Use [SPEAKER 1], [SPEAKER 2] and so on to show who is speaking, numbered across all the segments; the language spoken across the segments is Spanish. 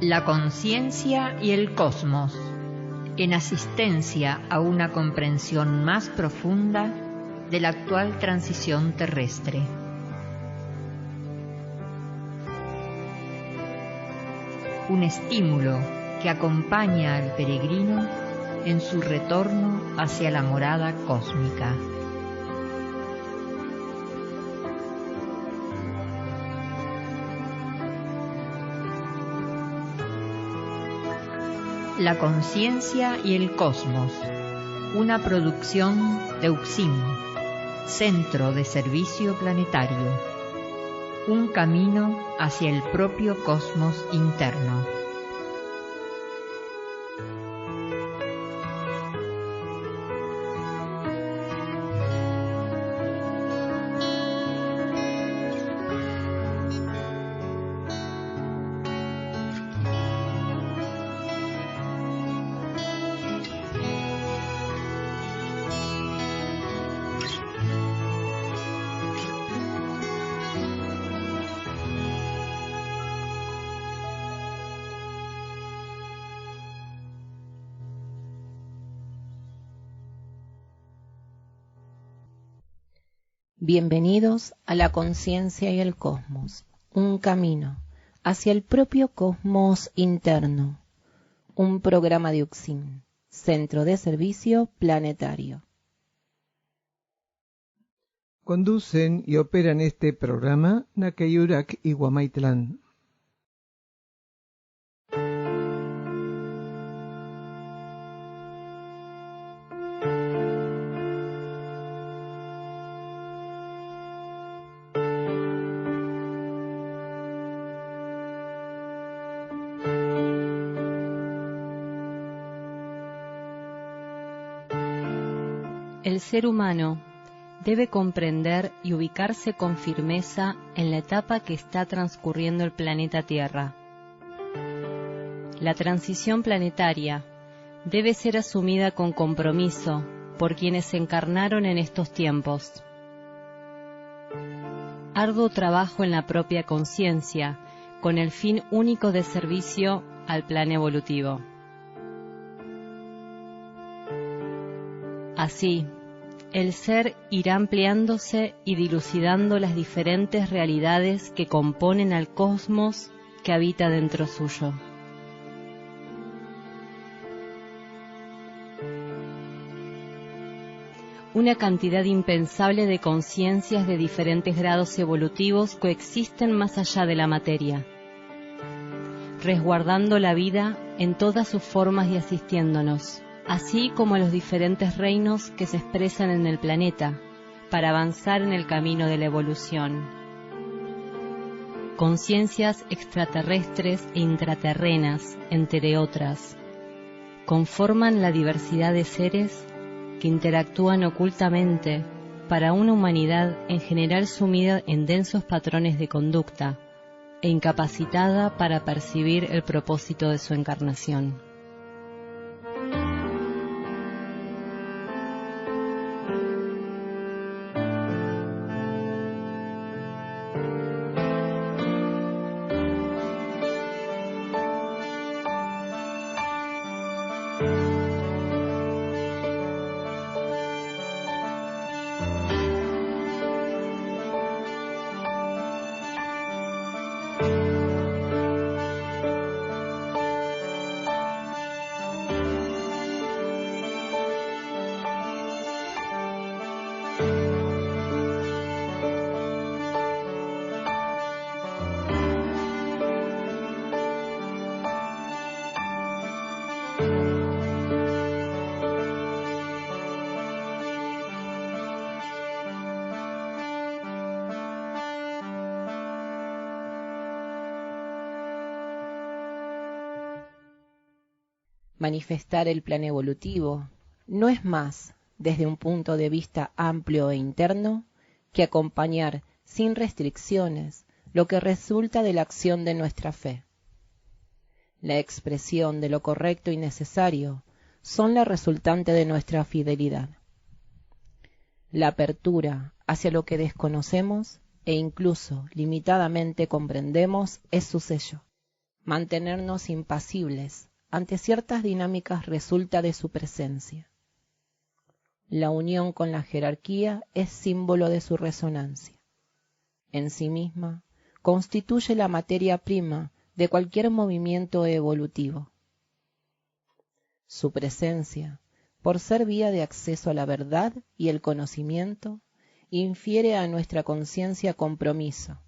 [SPEAKER 1] La conciencia y el cosmos, en asistencia a una comprensión más profunda de la actual transición terrestre. Un estímulo que acompaña al peregrino en su retorno hacia la morada cósmica. La conciencia y el cosmos, una producción de UXIM, Centro de Servicio Planetario, un camino hacia el propio cosmos interno.
[SPEAKER 2] Bienvenidos a la conciencia y el cosmos, un camino hacia el propio cosmos interno, un programa de UXIM, Centro de Servicio Planetario.
[SPEAKER 3] Conducen y operan este programa Nakayurak y Guamaitlán.
[SPEAKER 4] El ser humano debe comprender y ubicarse con firmeza en la etapa que está transcurriendo el planeta Tierra. La transición planetaria debe ser asumida con compromiso por quienes encarnaron en estos tiempos. Arduo trabajo en la propia conciencia, con el fin único de servicio al plan evolutivo. Así, el ser irá ampliándose y dilucidando las diferentes realidades que componen al cosmos que habita dentro suyo. Una cantidad impensable de conciencias de diferentes grados evolutivos coexisten más allá de la materia, resguardando la vida en todas sus formas y asistiéndonos, así como los diferentes reinos que se expresan en el planeta, para avanzar en el camino de la evolución. Conciencias extraterrestres e intraterrenas, entre otras, conforman la diversidad de seres que interactúan ocultamente para una humanidad en general sumida en densos patrones de conducta e incapacitada para percibir el propósito de su encarnación.
[SPEAKER 2] Manifestar el plan evolutivo no es más, desde un punto de vista amplio e interno, que acompañar sin restricciones lo que resulta de la acción de nuestra fe. La expresión de lo correcto y necesario son la resultante de nuestra fidelidad. La apertura hacia lo que desconocemos e incluso limitadamente comprendemos es su sello. Mantenernos impasibles ante ciertas dinámicas resulta de su presencia. La unión con la jerarquía es símbolo de su resonancia. En sí misma, constituye la materia prima de cualquier movimiento evolutivo. Su presencia, por ser vía de acceso a la verdad y el conocimiento, infiere a nuestra conciencia compromiso.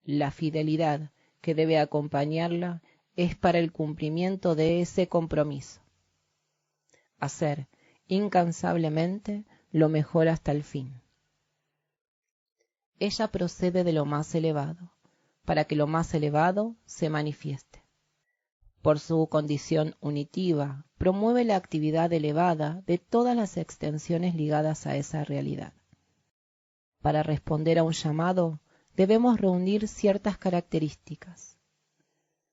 [SPEAKER 2] La fidelidad que debe acompañarla es para el cumplimiento de ese compromiso. Hacer incansablemente lo mejor hasta el fin. Ella procede de lo más elevado, para que lo más elevado se manifieste. Por su condición unitiva, promueve la actividad elevada de todas las extensiones ligadas a esa realidad. Para responder a un llamado, debemos reunir ciertas características.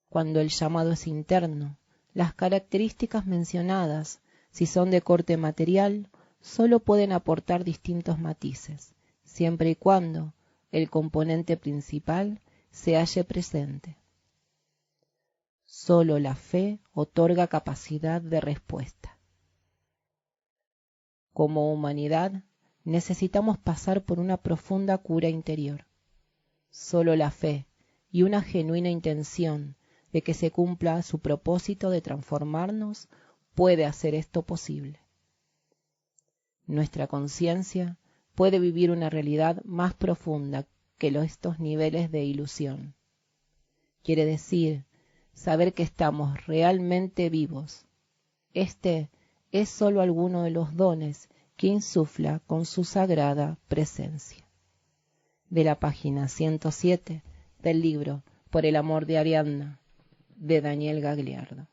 [SPEAKER 2] Cuando el llamado es interno, las características mencionadas, si son de corte material, sólo pueden aportar distintos matices, siempre y cuando el componente principal se halle presente. Sólo la fe otorga capacidad de respuesta. Como humanidad, necesitamos pasar por una profunda cura interior. Sólo la fe y una genuina intención de que se cumpla su propósito de transformarnos puede hacer esto posible. Nuestra conciencia puede vivir una realidad más profunda que estos niveles de ilusión. Quiere decir, saber que estamos realmente vivos. Este es sólo alguno de los dones que insufla con su sagrada presencia. De la página 107 del libro Por el amor de Ariadna, de Daniel Gagliardo.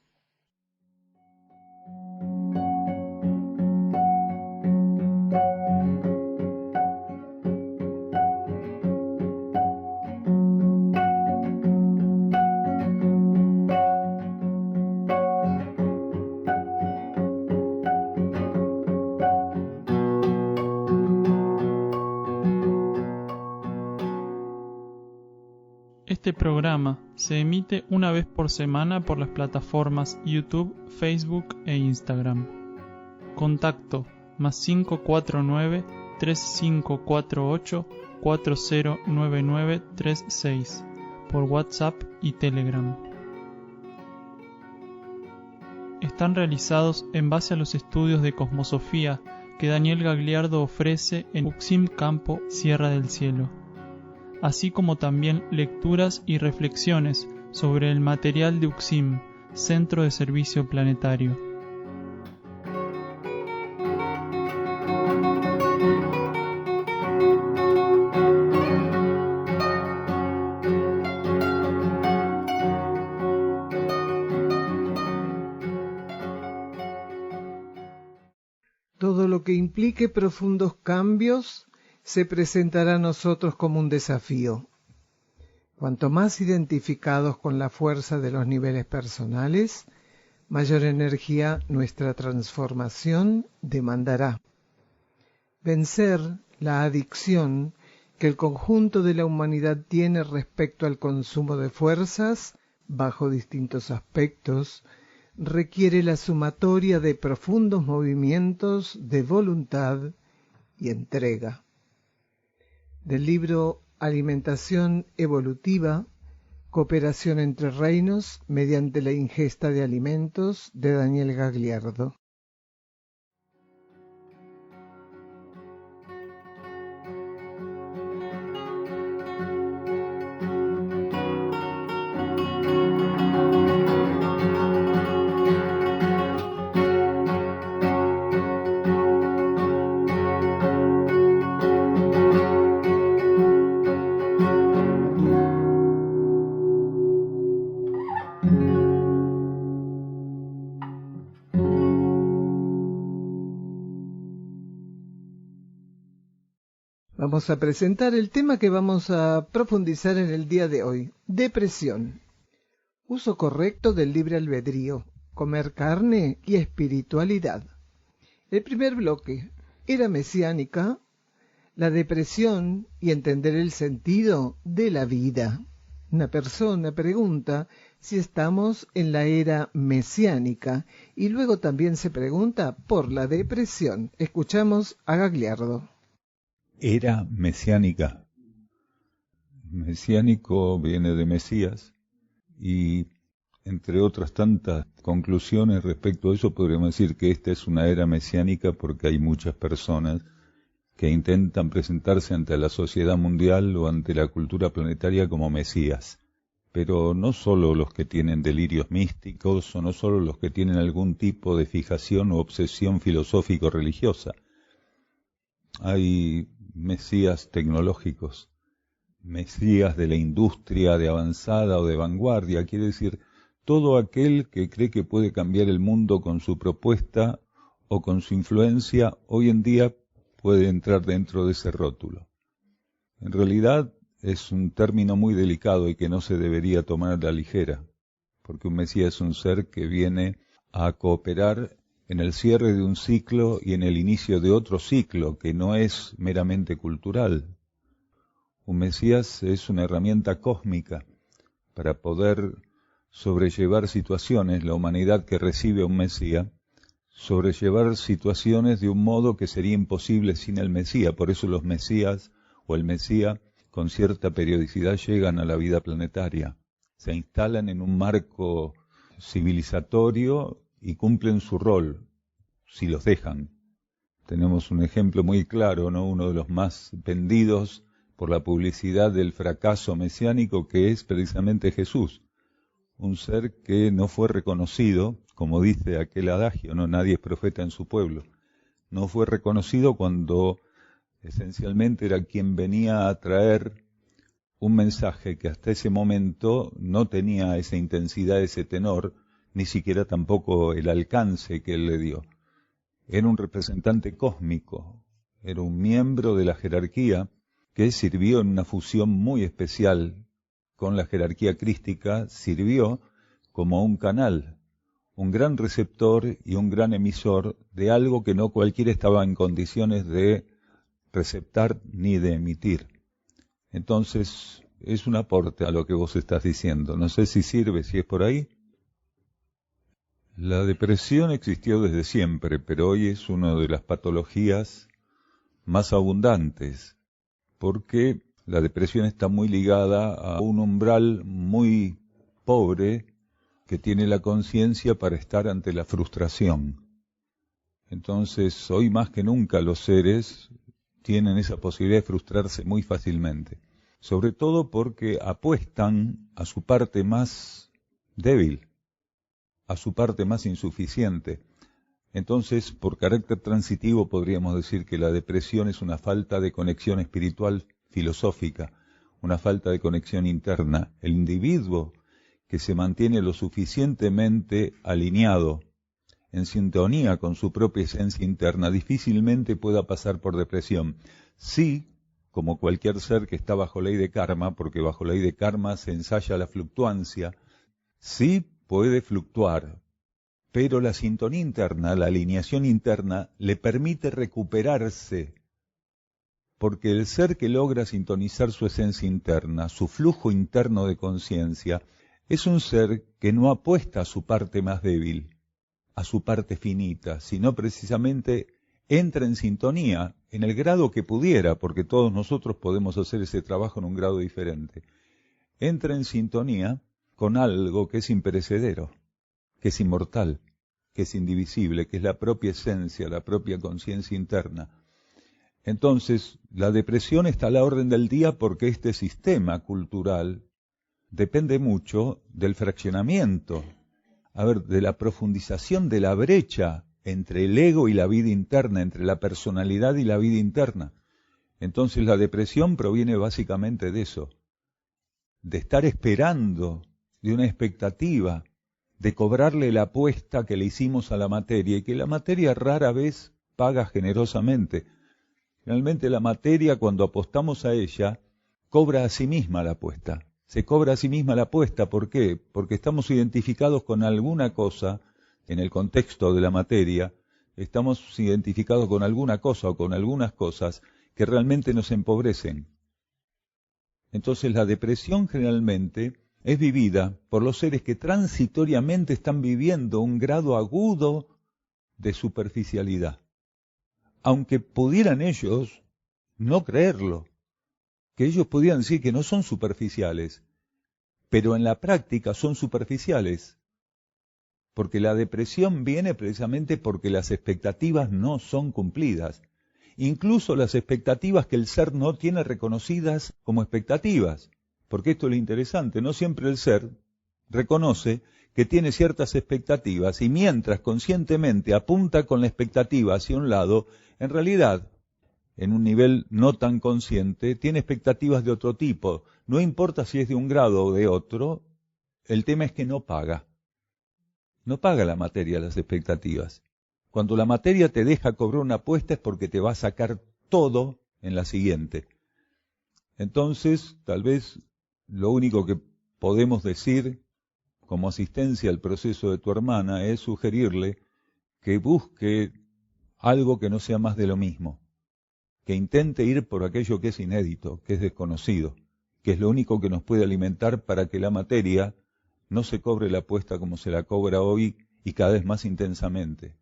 [SPEAKER 5] Este programa se emite una vez por semana por las plataformas YouTube, Facebook e Instagram. Contacto +549 3548 409936 por WhatsApp y Telegram. Están realizados en base a los estudios de cosmosofía que Daniel Gagliardo ofrece en UXIM Campo Sierra del Cielo, así como también lecturas y reflexiones sobre el material de UXIM, Centro de Servicio Planetario.
[SPEAKER 3] Todo lo que implique profundos cambios se presentará a nosotros como un desafío. Cuanto más identificados con la fuerza de los niveles personales, mayor energía nuestra transformación demandará. Vencer la adicción que el conjunto de la humanidad tiene respecto al consumo de fuerzas, bajo distintos aspectos, requiere la sumatoria de profundos movimientos de voluntad y entrega. Del libro Alimentación Evolutiva, Cooperación entre Reinos mediante la ingesta de alimentos, de Daniel Gagliardo. Vamos a presentar el tema que vamos a profundizar en el día de hoy. Depresión. Uso correcto del libre albedrío, comer carne y espiritualidad. El primer bloque, era mesiánica, la depresión y entender el sentido de la vida. Una persona pregunta si estamos en la era mesiánica y luego también se pregunta por la depresión. Escuchamos a Gagliardo.
[SPEAKER 6] Era mesiánica. Mesiánico viene de Mesías y entre otras tantas conclusiones respecto a eso podríamos decir que esta es una era mesiánica porque hay muchas personas que intentan presentarse ante la sociedad mundial o ante la cultura planetaria como mesías. Pero no solo los que tienen delirios místicos o no solo los que tienen algún tipo de fijación o obsesión filosófico-religiosa. Hay mesías tecnológicos, mesías de la industria de avanzada o de vanguardia, quiere decir, todo aquel que cree que puede cambiar el mundo con su propuesta o con su influencia, hoy en día puede entrar dentro de ese rótulo. En realidad es un término muy delicado y que no se debería tomar a la ligera, porque un mesías es un ser que viene a cooperar en el cierre de un ciclo y en el inicio de otro ciclo, que no es meramente cultural. Un mesías es una herramienta cósmica para poder sobrellevar situaciones, la humanidad que recibe a un mesías, sobrellevar situaciones de un modo que sería imposible sin el Mesías. Por eso los Mesías o el Mesías con cierta periodicidad llegan a la vida planetaria, se instalan en un marco civilizatorio y cumplen su rol, si los dejan. Tenemos un ejemplo muy claro, ¿no? Uno de los más vendidos por la publicidad del fracaso mesiánico, que es precisamente Jesús, un ser que no fue reconocido, como dice aquel adagio, no, nadie es profeta en su pueblo. No fue reconocido cuando esencialmente era quien venía a traer un mensaje que hasta ese momento no tenía esa intensidad, ese tenor, ni siquiera tampoco el alcance que él le dio. Era un representante cósmico, era un miembro de la jerarquía que sirvió en una fusión muy especial con la jerarquía crística, sirvió como un canal, un gran receptor y un gran emisor de algo que no cualquiera estaba en condiciones de receptar ni de emitir. Entonces, es un aporte a lo que vos estás diciendo. No sé si sirve, si es por ahí. La depresión existió desde siempre, pero hoy es una de las patologías más abundantes, porque la depresión está muy ligada a un umbral muy pobre que tiene la conciencia para estar ante la frustración. Entonces, hoy más que nunca los seres tienen esa posibilidad de frustrarse muy fácilmente, sobre todo porque apuestan a su parte más débil, a su parte más insuficiente. Entonces, por carácter transitivo podríamos decir que la depresión es una falta de conexión espiritual filosófica, una falta de conexión interna. El individuo que se mantiene lo suficientemente alineado, en sintonía con su propia esencia interna, difícilmente pueda pasar por depresión. Sí, como cualquier ser que está bajo ley de karma, porque bajo ley de karma se ensaya la fluctuancia, sí puede fluctuar, pero la sintonía interna, la alineación interna, le permite recuperarse, porque el ser que logra sintonizar su esencia interna, su flujo interno de conciencia, es un ser que no apuesta a su parte más débil, a su parte finita, sino precisamente entra en sintonía, en el grado que pudiera, porque todos nosotros podemos hacer ese trabajo en un grado diferente. Entra en sintonía con algo que es imperecedero, que es inmortal, que es indivisible, que es la propia esencia, la propia conciencia interna. Entonces, la depresión está a la orden del día porque este sistema cultural depende mucho del fraccionamiento, de la profundización de la brecha entre el ego y la vida interna, entre la personalidad y la vida interna. Entonces la depresión proviene básicamente de eso, de estar esperando, de una expectativa, de cobrarle la apuesta que le hicimos a la materia y que la materia rara vez paga generosamente. Realmente la materia, cuando apostamos a ella, cobra a sí misma la apuesta. Se cobra a sí misma la apuesta, ¿por qué? Porque estamos identificados con alguna cosa, en el contexto de la materia, estamos identificados con alguna cosa o con algunas cosas que realmente nos empobrecen. Entonces la depresión generalmente es vivida por los seres que transitoriamente están viviendo un grado agudo de superficialidad. Aunque pudieran ellos no creerlo, que ellos pudieran decir que no son superficiales, pero en la práctica son superficiales, porque la depresión viene precisamente porque las expectativas no son cumplidas, incluso las expectativas que el ser no tiene reconocidas como expectativas, porque esto es lo interesante, no siempre el ser reconoce que tiene ciertas expectativas y mientras conscientemente apunta con la expectativa hacia un lado, en realidad, en un nivel no tan consciente, tiene expectativas de otro tipo. No importa si es de un grado o de otro, el tema es que no paga. No paga la materia las expectativas. Cuando la materia te deja cobrar una apuesta es porque te va a sacar todo en la siguiente. Entonces, tal vez lo único que podemos decir como asistencia al proceso de tu hermana es sugerirle que busque algo que no sea más de lo mismo, que intente ir por aquello que es inédito, que es desconocido, que es lo único que nos puede alimentar para que la materia no se cobre la apuesta como se la cobra hoy y cada vez más intensamente,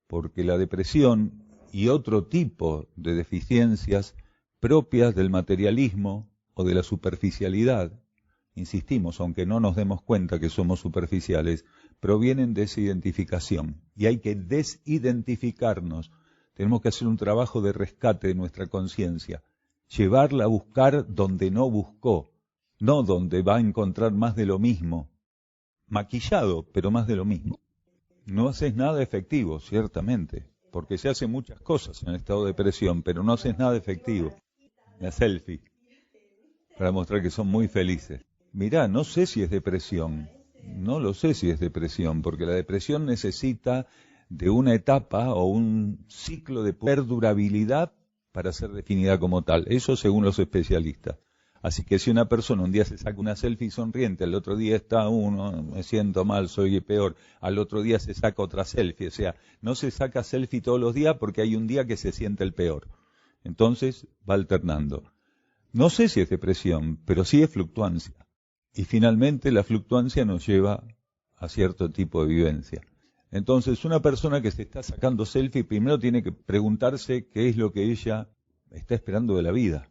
[SPEAKER 6] porque la depresión y otro tipo de deficiencias propias del materialismo o de la superficialidad, insistimos, aunque no nos demos cuenta que somos superficiales, provienen de esa identificación y hay que desidentificarnos. Tenemos que hacer un trabajo de rescate de nuestra conciencia, llevarla a buscar donde no buscó, no donde va a encontrar más de lo mismo, maquillado, pero más de lo mismo. No haces nada efectivo, ciertamente, porque se hacen muchas cosas en el estado de depresión, pero no haces nada efectivo. La selfie, para mostrar que son muy felices. Mirá, no sé si es depresión, no lo sé si es depresión, porque la depresión necesita de una etapa o un ciclo de perdurabilidad para ser definida como tal, eso según los especialistas. Así que si una persona un día se saca una selfie sonriente, al otro día está uno, me siento mal, soy peor, al otro día se saca otra selfie, o sea, no se saca selfie todos los días porque hay un día que se siente el peor. Entonces va alternando. No sé si es depresión, pero sí es fluctuancia. Y finalmente la fluctuancia nos lleva a cierto tipo de vivencia. Entonces una persona que se está sacando selfie primero tiene que preguntarse qué es lo que ella está esperando de la vida.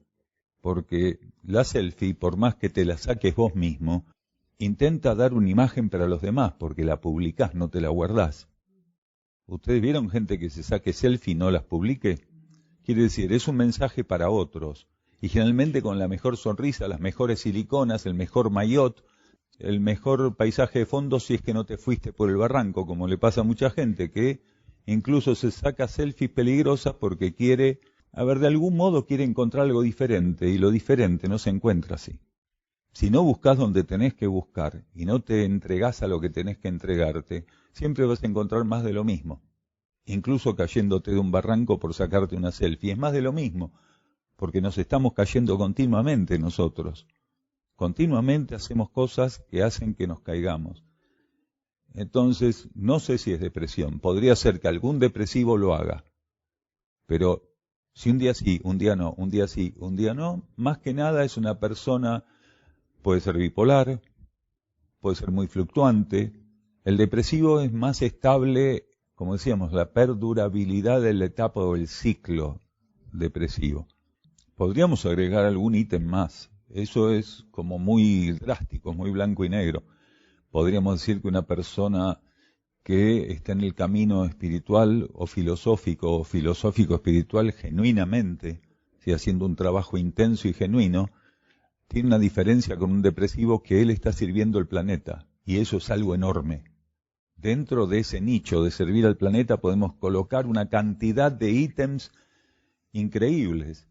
[SPEAKER 6] Porque la selfie, por más que te la saques vos mismo, intenta dar una imagen para los demás, porque la publicás, no te la guardás. ¿Ustedes vieron gente que se saque selfie y no las publique? Quiere decir, es un mensaje para otros. Y generalmente con la mejor sonrisa, las mejores siliconas, el mejor maillot, el mejor paisaje de fondo si es que no te fuiste por el barranco, como le pasa a mucha gente, que incluso se saca selfies peligrosas porque quiere, de algún modo quiere encontrar algo diferente, y lo diferente no se encuentra así. Si no buscas donde tenés que buscar, y no te entregás a lo que tenés que entregarte, siempre vas a encontrar más de lo mismo. Incluso cayéndote de un barranco por sacarte una selfie, es más de lo mismo, porque nos estamos cayendo continuamente nosotros. Continuamente hacemos cosas que hacen que nos caigamos. Entonces, no sé si es depresión. Podría ser que algún depresivo lo haga. Pero si un día sí, un día no, un día sí, un día no, más que nada es una persona, puede ser bipolar, puede ser muy fluctuante. El depresivo es más estable, como decíamos, la perdurabilidad de la etapa o el ciclo depresivo. Podríamos agregar algún ítem más. Eso es como muy drástico, muy blanco y negro. Podríamos decir que una persona que está en el camino espiritual o filosófico espiritual genuinamente, si haciendo un trabajo intenso y genuino, tiene una diferencia con un depresivo que él está sirviendo al planeta, y eso es algo enorme. Dentro de ese nicho de servir al planeta podemos colocar una cantidad de ítems increíbles.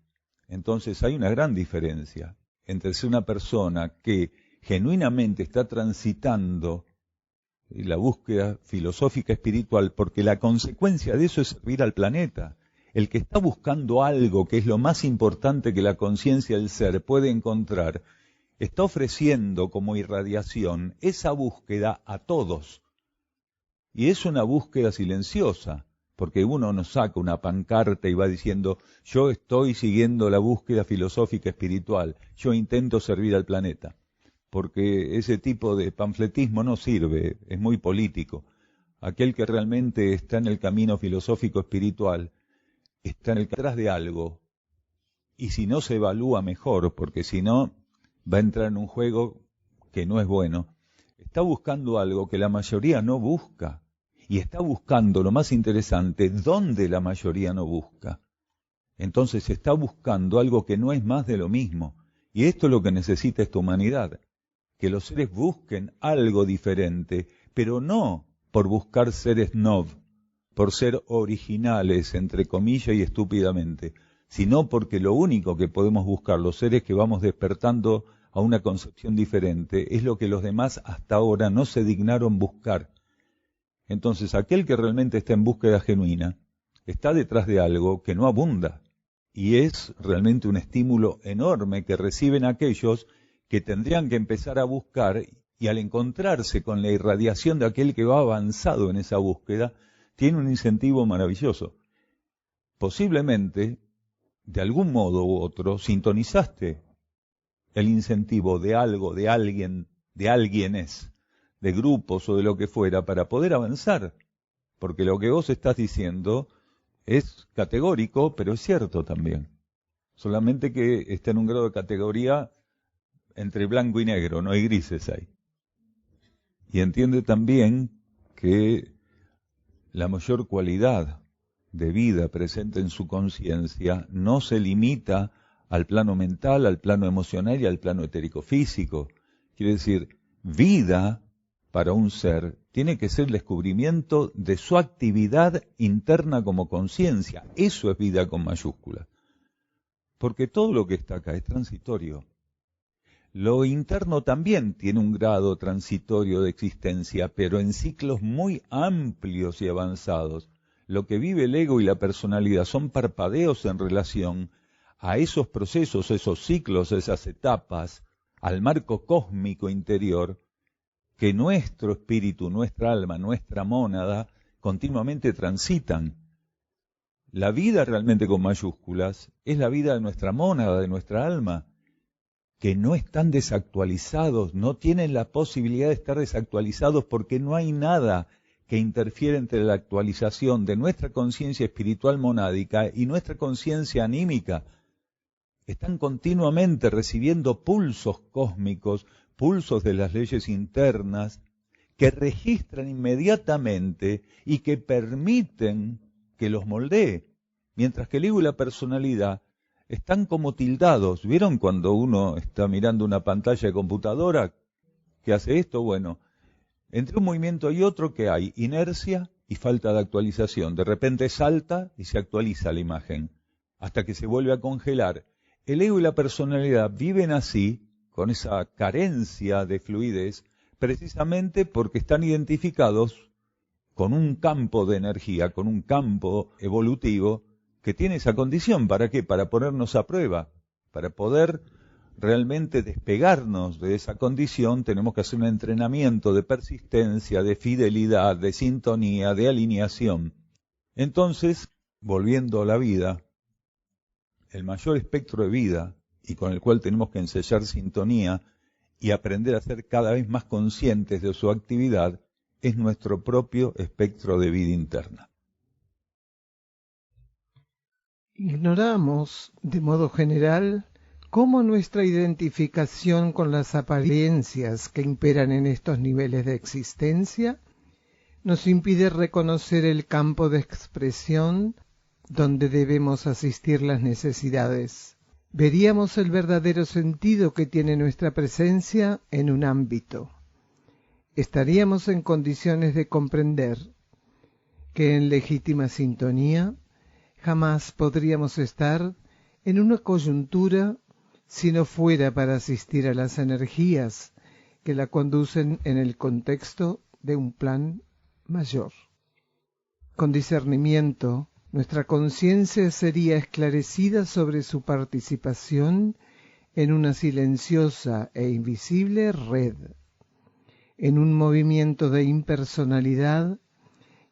[SPEAKER 6] Entonces hay una gran diferencia entre ser una persona que genuinamente está transitando la búsqueda filosófica espiritual, porque la consecuencia de eso es servir al planeta. El que está buscando algo que es lo más importante que la conciencia del ser puede encontrar, está ofreciendo como irradiación esa búsqueda a todos. Y es una búsqueda silenciosa, porque uno no saca una pancarta y va diciendo, yo estoy siguiendo la búsqueda filosófica espiritual, yo intento servir al planeta, porque ese tipo de panfletismo no sirve, es muy político. Aquel que realmente está en el camino filosófico espiritual, está en el detrás de algo, y si no se evalúa mejor, porque si no va a entrar en un juego que no es bueno, está buscando algo que la mayoría no busca. Y está buscando, lo más interesante, donde la mayoría no busca. Entonces está buscando algo que no es más de lo mismo. Y esto es lo que necesita esta humanidad. Que los seres busquen algo diferente, pero no por buscar ser snob, por ser originales, entre comillas y estúpidamente, sino porque lo único que podemos buscar los seres que vamos despertando a una concepción diferente es lo que los demás hasta ahora no se dignaron buscar. Entonces, aquel que realmente está en búsqueda genuina está detrás de algo que no abunda y es realmente un estímulo enorme que reciben aquellos que tendrían que empezar a buscar y al encontrarse con la irradiación de aquel que va avanzado en esa búsqueda, tiene un incentivo maravilloso. Posiblemente, de algún modo u otro, sintonizaste el incentivo de algo, de alguien, de alguienes, de grupos o de lo que fuera, para poder avanzar. Porque lo que vos estás diciendo es categórico, pero es cierto también. Solamente que está en un grado de categoría entre blanco y negro, no hay grises ahí. Y entiende también que la mayor cualidad de vida presente en su conciencia no se limita al plano mental, al plano emocional y al plano etérico-físico. Quiere decir, vida para un ser tiene que ser el descubrimiento de su actividad interna como conciencia. Eso es vida con mayúsculas. Porque todo lo que está acá es transitorio. Lo interno también tiene un grado transitorio de existencia, pero en ciclos muy amplios y avanzados. Lo que vive el ego y la personalidad son parpadeos en relación a esos procesos, esos ciclos, esas etapas, al marco cósmico interior que nuestro espíritu, nuestra alma, nuestra mónada continuamente transitan. La vida realmente con mayúsculas es la vida de nuestra mónada, de nuestra alma, que no están desactualizados, no tienen la posibilidad de estar desactualizados porque no hay nada que interfiere entre la actualización de nuestra conciencia espiritual monádica y nuestra conciencia anímica. Están continuamente recibiendo pulsos cósmicos, pulsos de las leyes internas, que registran inmediatamente y que permiten que los moldee, mientras que el ego y la personalidad están como tildados. ¿Vieron cuando uno está mirando una pantalla de computadora que hace esto? Bueno, entre un movimiento y otro, ¿qué hay? Inercia y falta de actualización. De repente salta y se actualiza la imagen, hasta que se vuelve a congelar. El ego y la personalidad viven así, con esa carencia de fluidez, precisamente porque están identificados con un campo de energía, con un campo evolutivo, que tiene esa condición. ¿Para qué? Para ponernos a prueba, para poder realmente despegarnos de esa condición. Tenemos que hacer un entrenamiento de persistencia, de fidelidad, de sintonía, de alineación. Entonces, volviendo a la vida, el mayor espectro de vida, y con el cual tenemos que ensayar sintonía y aprender a ser cada vez más conscientes de su actividad, es nuestro propio espectro de vida interna.
[SPEAKER 3] Ignoramos, de modo general, cómo nuestra identificación con las apariencias que imperan en estos niveles de existencia nos impide reconocer el campo de expresión donde debemos asistir las necesidades. Veríamos el verdadero sentido que tiene nuestra presencia en un ámbito. Estaríamos en condiciones de comprender que en legítima sintonía jamás podríamos estar en una coyuntura si no fuera para asistir a las energías que la conducen en el contexto de un plan mayor. Con discernimiento, nuestra conciencia sería esclarecida sobre su participación en una silenciosa e invisible red, en un movimiento de impersonalidad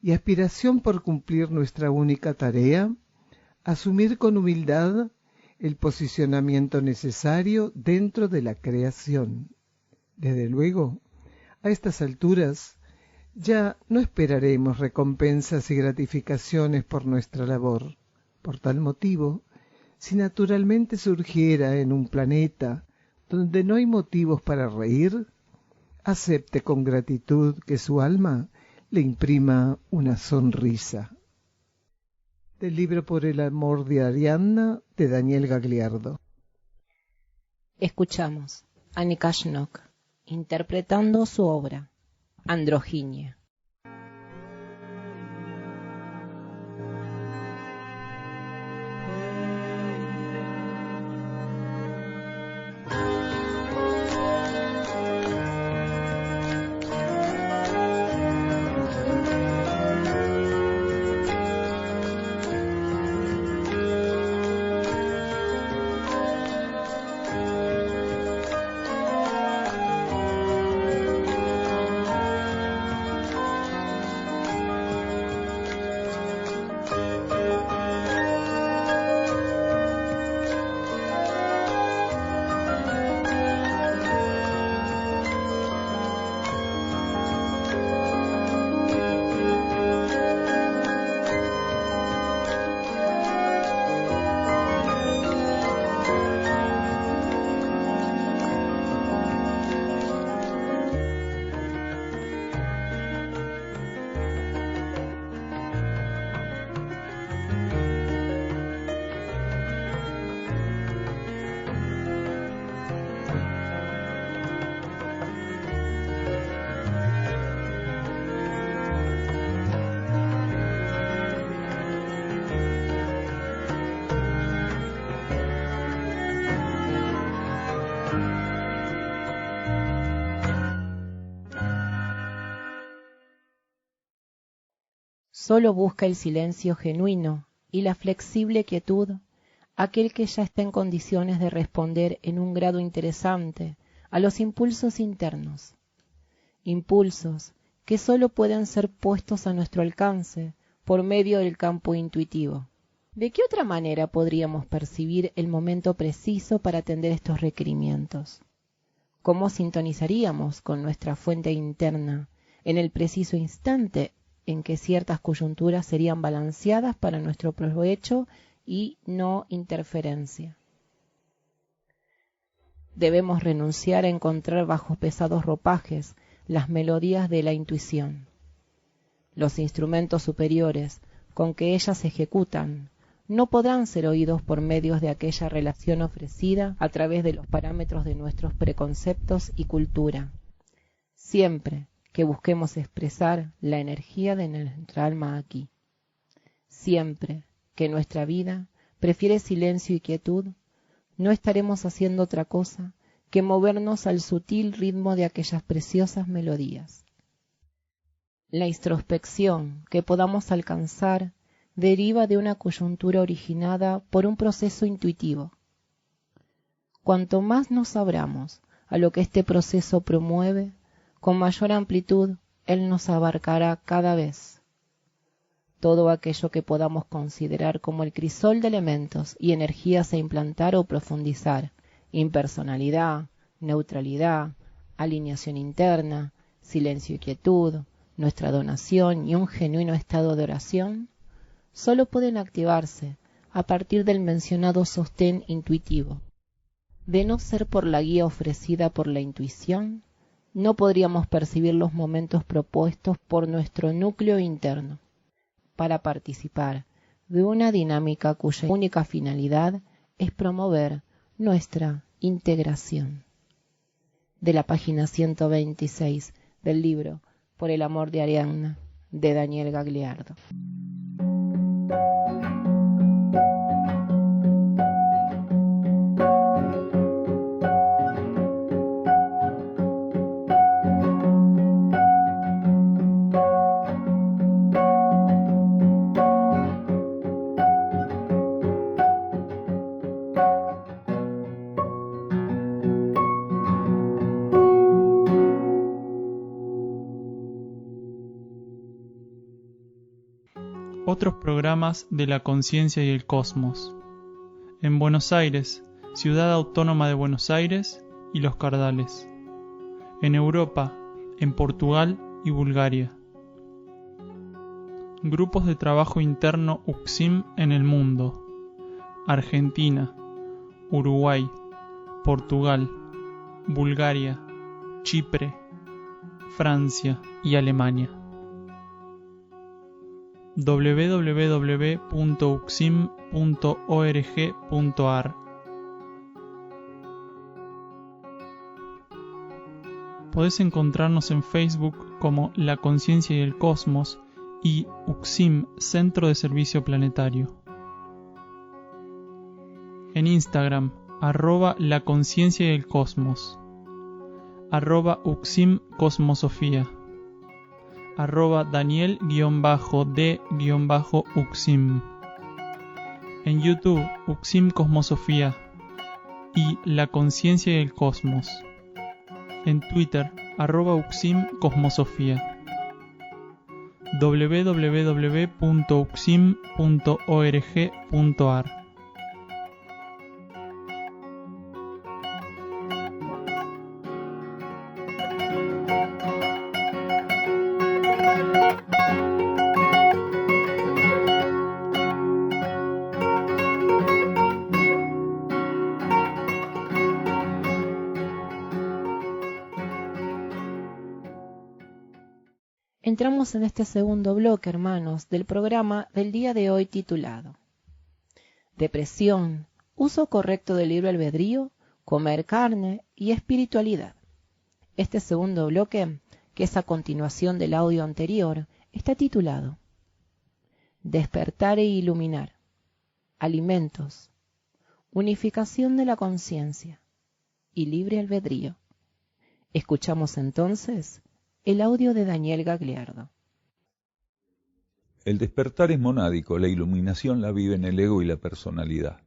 [SPEAKER 3] y aspiración por cumplir nuestra única tarea, asumir con humildad el posicionamiento necesario dentro de la creación. Desde luego, a estas alturas ya no esperaremos recompensas y gratificaciones por nuestra labor. Por tal motivo, si naturalmente surgiera en un planeta donde no hay motivos para reír, acepte con gratitud que su alma le imprima una sonrisa. Del libro Por el amor de Ariadna, de Daniel Gagliardo.
[SPEAKER 2] Escuchamos a Nikashnok interpretando su obra Androginia. Solo busca el silencio genuino y la flexible quietud aquel que ya está en condiciones de responder en un grado interesante a los impulsos internos, impulsos que solo pueden ser puestos a nuestro alcance por medio del campo intuitivo. ¿De qué otra manera podríamos percibir el momento preciso para atender estos requerimientos? ¿Cómo sintonizaríamos con nuestra fuente interna en el preciso instante en que ciertas coyunturas serían balanceadas para nuestro provecho y no interferencia? Debemos renunciar a encontrar bajo pesados ropajes las melodías de la intuición. Los instrumentos superiores con que ellas se ejecutan no podrán ser oídos por medios de aquella relación ofrecida a través de los parámetros de nuestros preconceptos y cultura. Siempre que busquemos expresar la energía de nuestra alma aquí. Siempre que nuestra vida prefiere silencio y quietud, no estaremos haciendo otra cosa que movernos al sutil ritmo de aquellas preciosas melodías. La introspección que podamos alcanzar deriva de una coyuntura originada por un proceso intuitivo. Cuanto más nos abramos a lo que este proceso promueve, con mayor amplitud él nos abarcará cada vez. Todo aquello que podamos considerar como el crisol de elementos y energías a implantar o profundizar, impersonalidad, neutralidad, alineación interna, silencio y quietud, nuestra donación y un genuino estado de oración, solo pueden activarse a partir del mencionado sostén intuitivo. De no ser por la guía ofrecida por la intuición, no podríamos percibir los momentos propuestos por nuestro núcleo interno, para participar de una dinámica cuya única finalidad es promover nuestra integración. De la página 126 del libro Por el amor de Ariadna, de Daniel Gagliardo.
[SPEAKER 5] otros programas de la conciencia y el cosmos. En Buenos Aires, Ciudad Autónoma de Buenos Aires y Los Cardales. En Europa, en Portugal y Bulgaria. Grupos de trabajo interno UCSIM en el mundo: Argentina, Uruguay, Portugal, Bulgaria, Chipre, Francia y Alemania. www.ucsim.org.ar. Podés encontrarnos en Facebook como La Conciencia y el Cosmos y UCSIM, Centro de Servicio Planetario. En Instagram, @La Conciencia y el Cosmos, @UCSIM Cosmosofía, @Daniel_D_UCSIM. En YouTube, UCSIM Cosmosofía y La Conciencia y el Cosmos. En Twitter, @UCSIM Cosmosofía. www.ucsim.org.ar.
[SPEAKER 2] Entramos en este segundo bloque, hermanos, del programa del día de hoy titulado Depresión, uso correcto del libre albedrío, comer carne y espiritualidad. Este segundo bloque, que es a continuación del audio anterior, está titulado Despertar e iluminar, alimentos, unificación de la conciencia y libre albedrío. Escuchamos entonces el audio de Daniel Gagliardo.
[SPEAKER 6] El despertar es monádico, la iluminación la vive en el ego y la personalidad.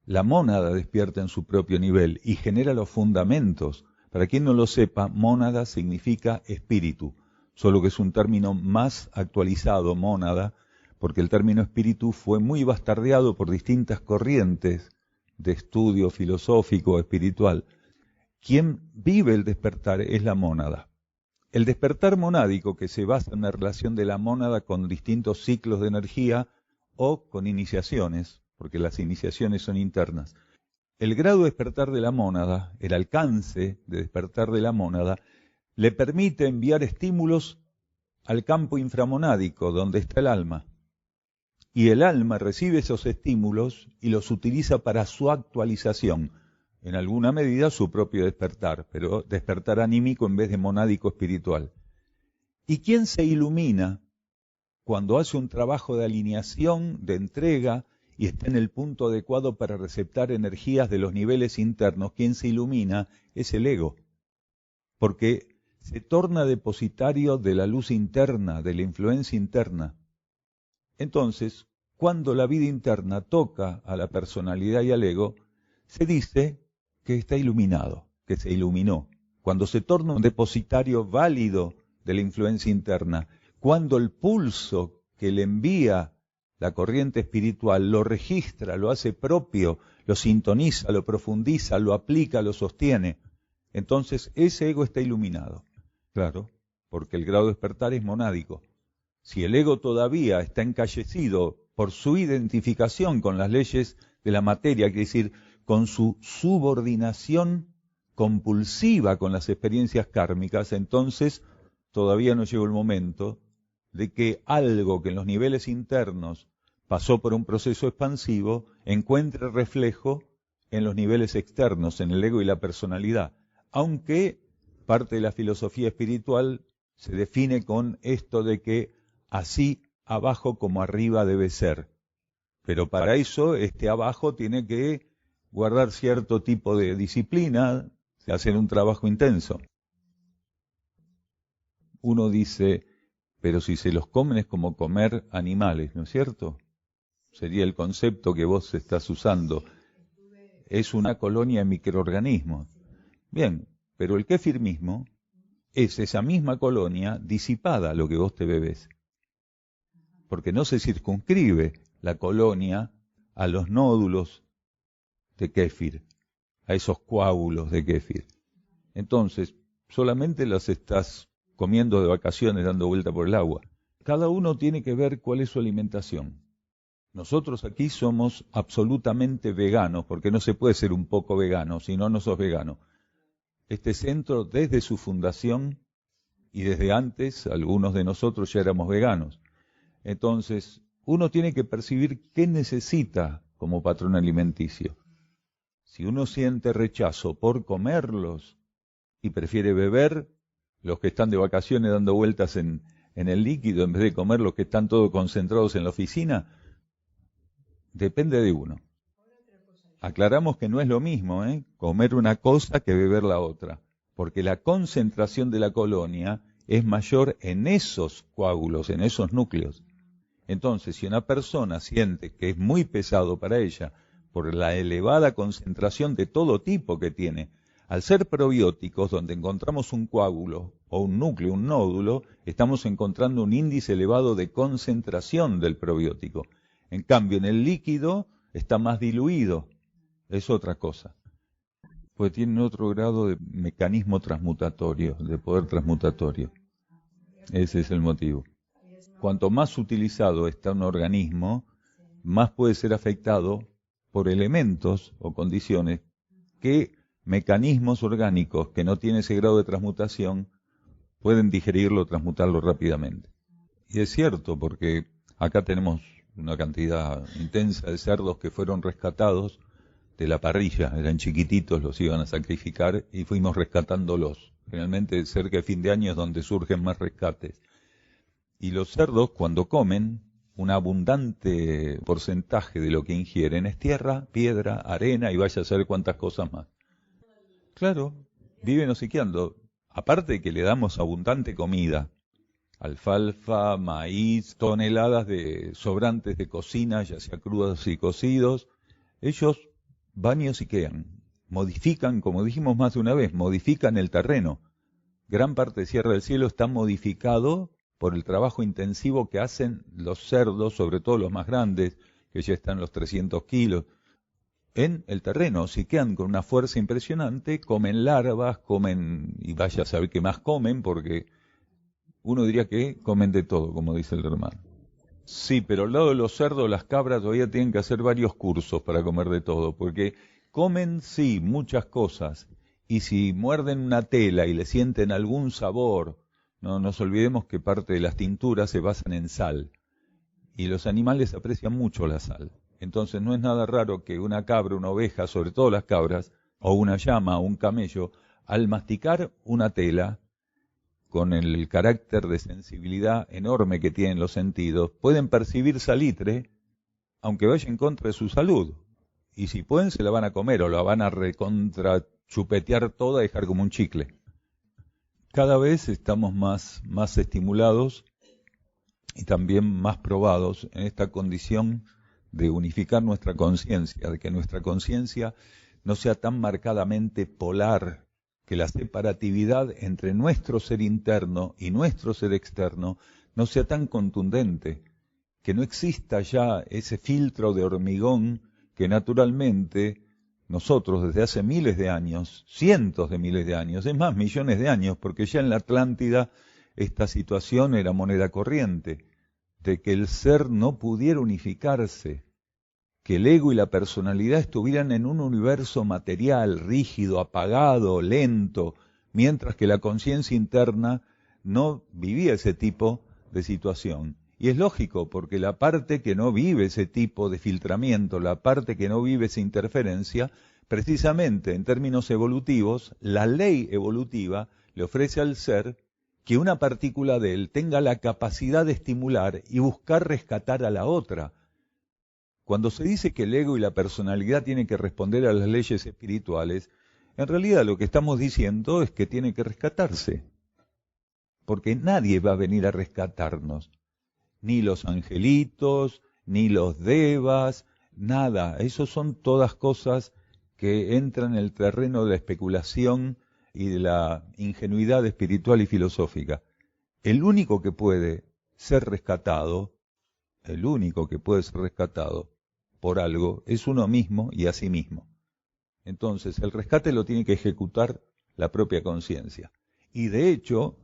[SPEAKER 6] La mónada despierta en su propio nivel y genera los fundamentos. Para quien no lo sepa, mónada significa espíritu, solo que es un término más actualizado, mónada, porque el término espíritu fue muy bastardeado por distintas corrientes de estudio filosófico o espiritual. Quien vive el despertar es la mónada. El despertar monádico, que se basa en la relación de la mónada con distintos ciclos de energía o con iniciaciones, porque las iniciaciones son internas. El grado de despertar de la mónada, el alcance de despertar de la mónada, le permite enviar estímulos al campo inframonádico, donde está el alma. Y el alma recibe esos estímulos y los utiliza para su actualización. En alguna medida su propio despertar, pero despertar anímico en vez de monádico espiritual. ¿Y quién se ilumina cuando hace un trabajo de alineación, de entrega, y está en el punto adecuado para receptar energías de los niveles internos? Quien se ilumina es el ego, porque se torna depositario de la luz interna, de la influencia interna. Entonces, cuando la vida interna toca a la personalidad y al ego, se dice que está iluminado, que se iluminó. Cuando se torna un depositario válido de la influencia interna, cuando el pulso que le envía la corriente espiritual lo registra, lo hace propio, lo sintoniza, lo profundiza, lo aplica, lo sostiene, entonces ese ego está iluminado. Claro, porque el grado de despertar es monádico. Si el ego todavía está encallecido por su identificación con las leyes de la materia, quiere decir, con su subordinación compulsiva con las experiencias kármicas, entonces todavía no llegó el momento de que algo que en los niveles internos pasó por un proceso expansivo encuentre reflejo en los niveles externos, en el ego y la personalidad, aunque parte de la filosofía espiritual se define con esto de que así abajo como arriba debe ser. Pero para eso este abajo tiene que guardar cierto tipo de disciplina, hacer un trabajo intenso. Uno dice, pero si se los comen es como comer animales, ¿no es cierto? Sería el concepto que vos estás usando. Es una colonia de microorganismos. Bien, pero el kéfir mismo es esa misma colonia disipada, lo que vos te bebés. porque no se circunscribe la colonia a los nódulos de kéfir, a esos coágulos de kéfir. Entonces, solamente las estás comiendo de vacaciones, dando vuelta por el agua. Cada uno tiene que ver cuál es su alimentación. Nosotros aquí somos absolutamente veganos, porque no se puede ser un poco vegano, si no, no sos vegano. Este centro, desde su fundación y desde antes, algunos de nosotros ya éramos veganos. Entonces, uno tiene que percibir qué necesita como patrón alimenticio. Si uno siente rechazo por comerlos y prefiere beber, los que están de vacaciones dando vueltas en el líquido, en vez de comer los que están todos concentrados en la oficina, depende de uno. Aclaramos que no es lo mismo, comer una cosa que beber la otra, porque la concentración de la colonia es mayor en esos coágulos, en esos núcleos. Entonces, si una persona siente que es muy pesado para ella, por la elevada concentración de todo tipo que tiene, al ser probióticos, donde encontramos un coágulo o un núcleo, un nódulo, estamos encontrando un índice elevado de concentración del probiótico. En cambio, en el líquido está más diluido. Es otra cosa. Pues tiene otro grado de mecanismo transmutatorio, de poder transmutatorio. Ese es el motivo. Cuanto más utilizado está un organismo, más puede ser afectado por elementos o condiciones que mecanismos orgánicos que no tienen ese grado de transmutación pueden digerirlo o transmutarlo rápidamente. Y es cierto, porque acá tenemos una cantidad intensa de cerdos que fueron rescatados de la parrilla, eran chiquititos, los iban a sacrificar y fuimos rescatándolos. Generalmente cerca de fin de año es donde surgen más rescates. Y los cerdos, cuando comen, un abundante porcentaje de lo que ingieren es tierra, piedra, arena y vaya a saber cuántas cosas más. Claro, viven hociqueando. Aparte de que le damos abundante comida, alfalfa, maíz, toneladas de sobrantes de cocina, ya sea crudos y cocidos, ellos van y hociquean, modifican, como dijimos más de una vez, modifican el terreno. Gran parte de Sierra del Cielo está modificado por el trabajo intensivo que hacen los cerdos, sobre todo los más grandes, que ya están los 300 kilos, en el terreno, hociquean con una fuerza impresionante, comen larvas, comen, y vaya a saber qué más comen, porque uno diría que comen de todo, como dice el hermano. Sí, pero al lado de los cerdos, las cabras todavía tienen que hacer varios cursos para comer de todo, porque comen, sí, muchas cosas, y si muerden una tela y le sienten algún sabor, no nos olvidemos que parte de las tinturas se basan en sal, y los animales aprecian mucho la sal. Entonces no es nada raro que una cabra, una oveja, sobre todo las cabras, o una llama o un camello, al masticar una tela, con el carácter de sensibilidad enorme que tienen los sentidos, pueden percibir salitre, aunque vaya en contra de su salud. Y si pueden, se la van a comer o la van a recontrachupetear toda y dejar como un chicle. Cada vez estamos más estimulados y también más probados en esta condición de unificar nuestra conciencia, de que nuestra conciencia no sea tan marcadamente polar, que la separatividad entre nuestro ser interno y nuestro ser externo no sea tan contundente, que no exista ya ese filtro de hormigón que naturalmente nosotros desde hace miles de años, cientos de miles de años, es más, millones de años, porque ya en la Atlántida esta situación era moneda corriente, de que el ser no pudiera unificarse, que el ego y la personalidad estuvieran en un universo material, rígido, apagado, lento, mientras que la conciencia interna no vivía ese tipo de situación. Y es lógico, porque la parte que no vive ese tipo de filtramiento, la parte que no vive esa interferencia, precisamente en términos evolutivos, la ley evolutiva le ofrece al ser que una partícula de él tenga la capacidad de estimular y buscar rescatar a la otra. Cuando se dice que el ego y la personalidad tienen que responder a las leyes espirituales, en realidad lo que estamos diciendo es que tiene que rescatarse, porque nadie va a venir a rescatarnos, ni los angelitos, ni los devas, nada. Esos son todas cosas que entran en el terreno de la especulación y de la ingenuidad espiritual y filosófica. El único que puede ser rescatado el único que puede ser rescatado por algo, es uno mismo y a sí mismo. Entonces, el rescate lo tiene que ejecutar la propia conciencia. Y de hecho,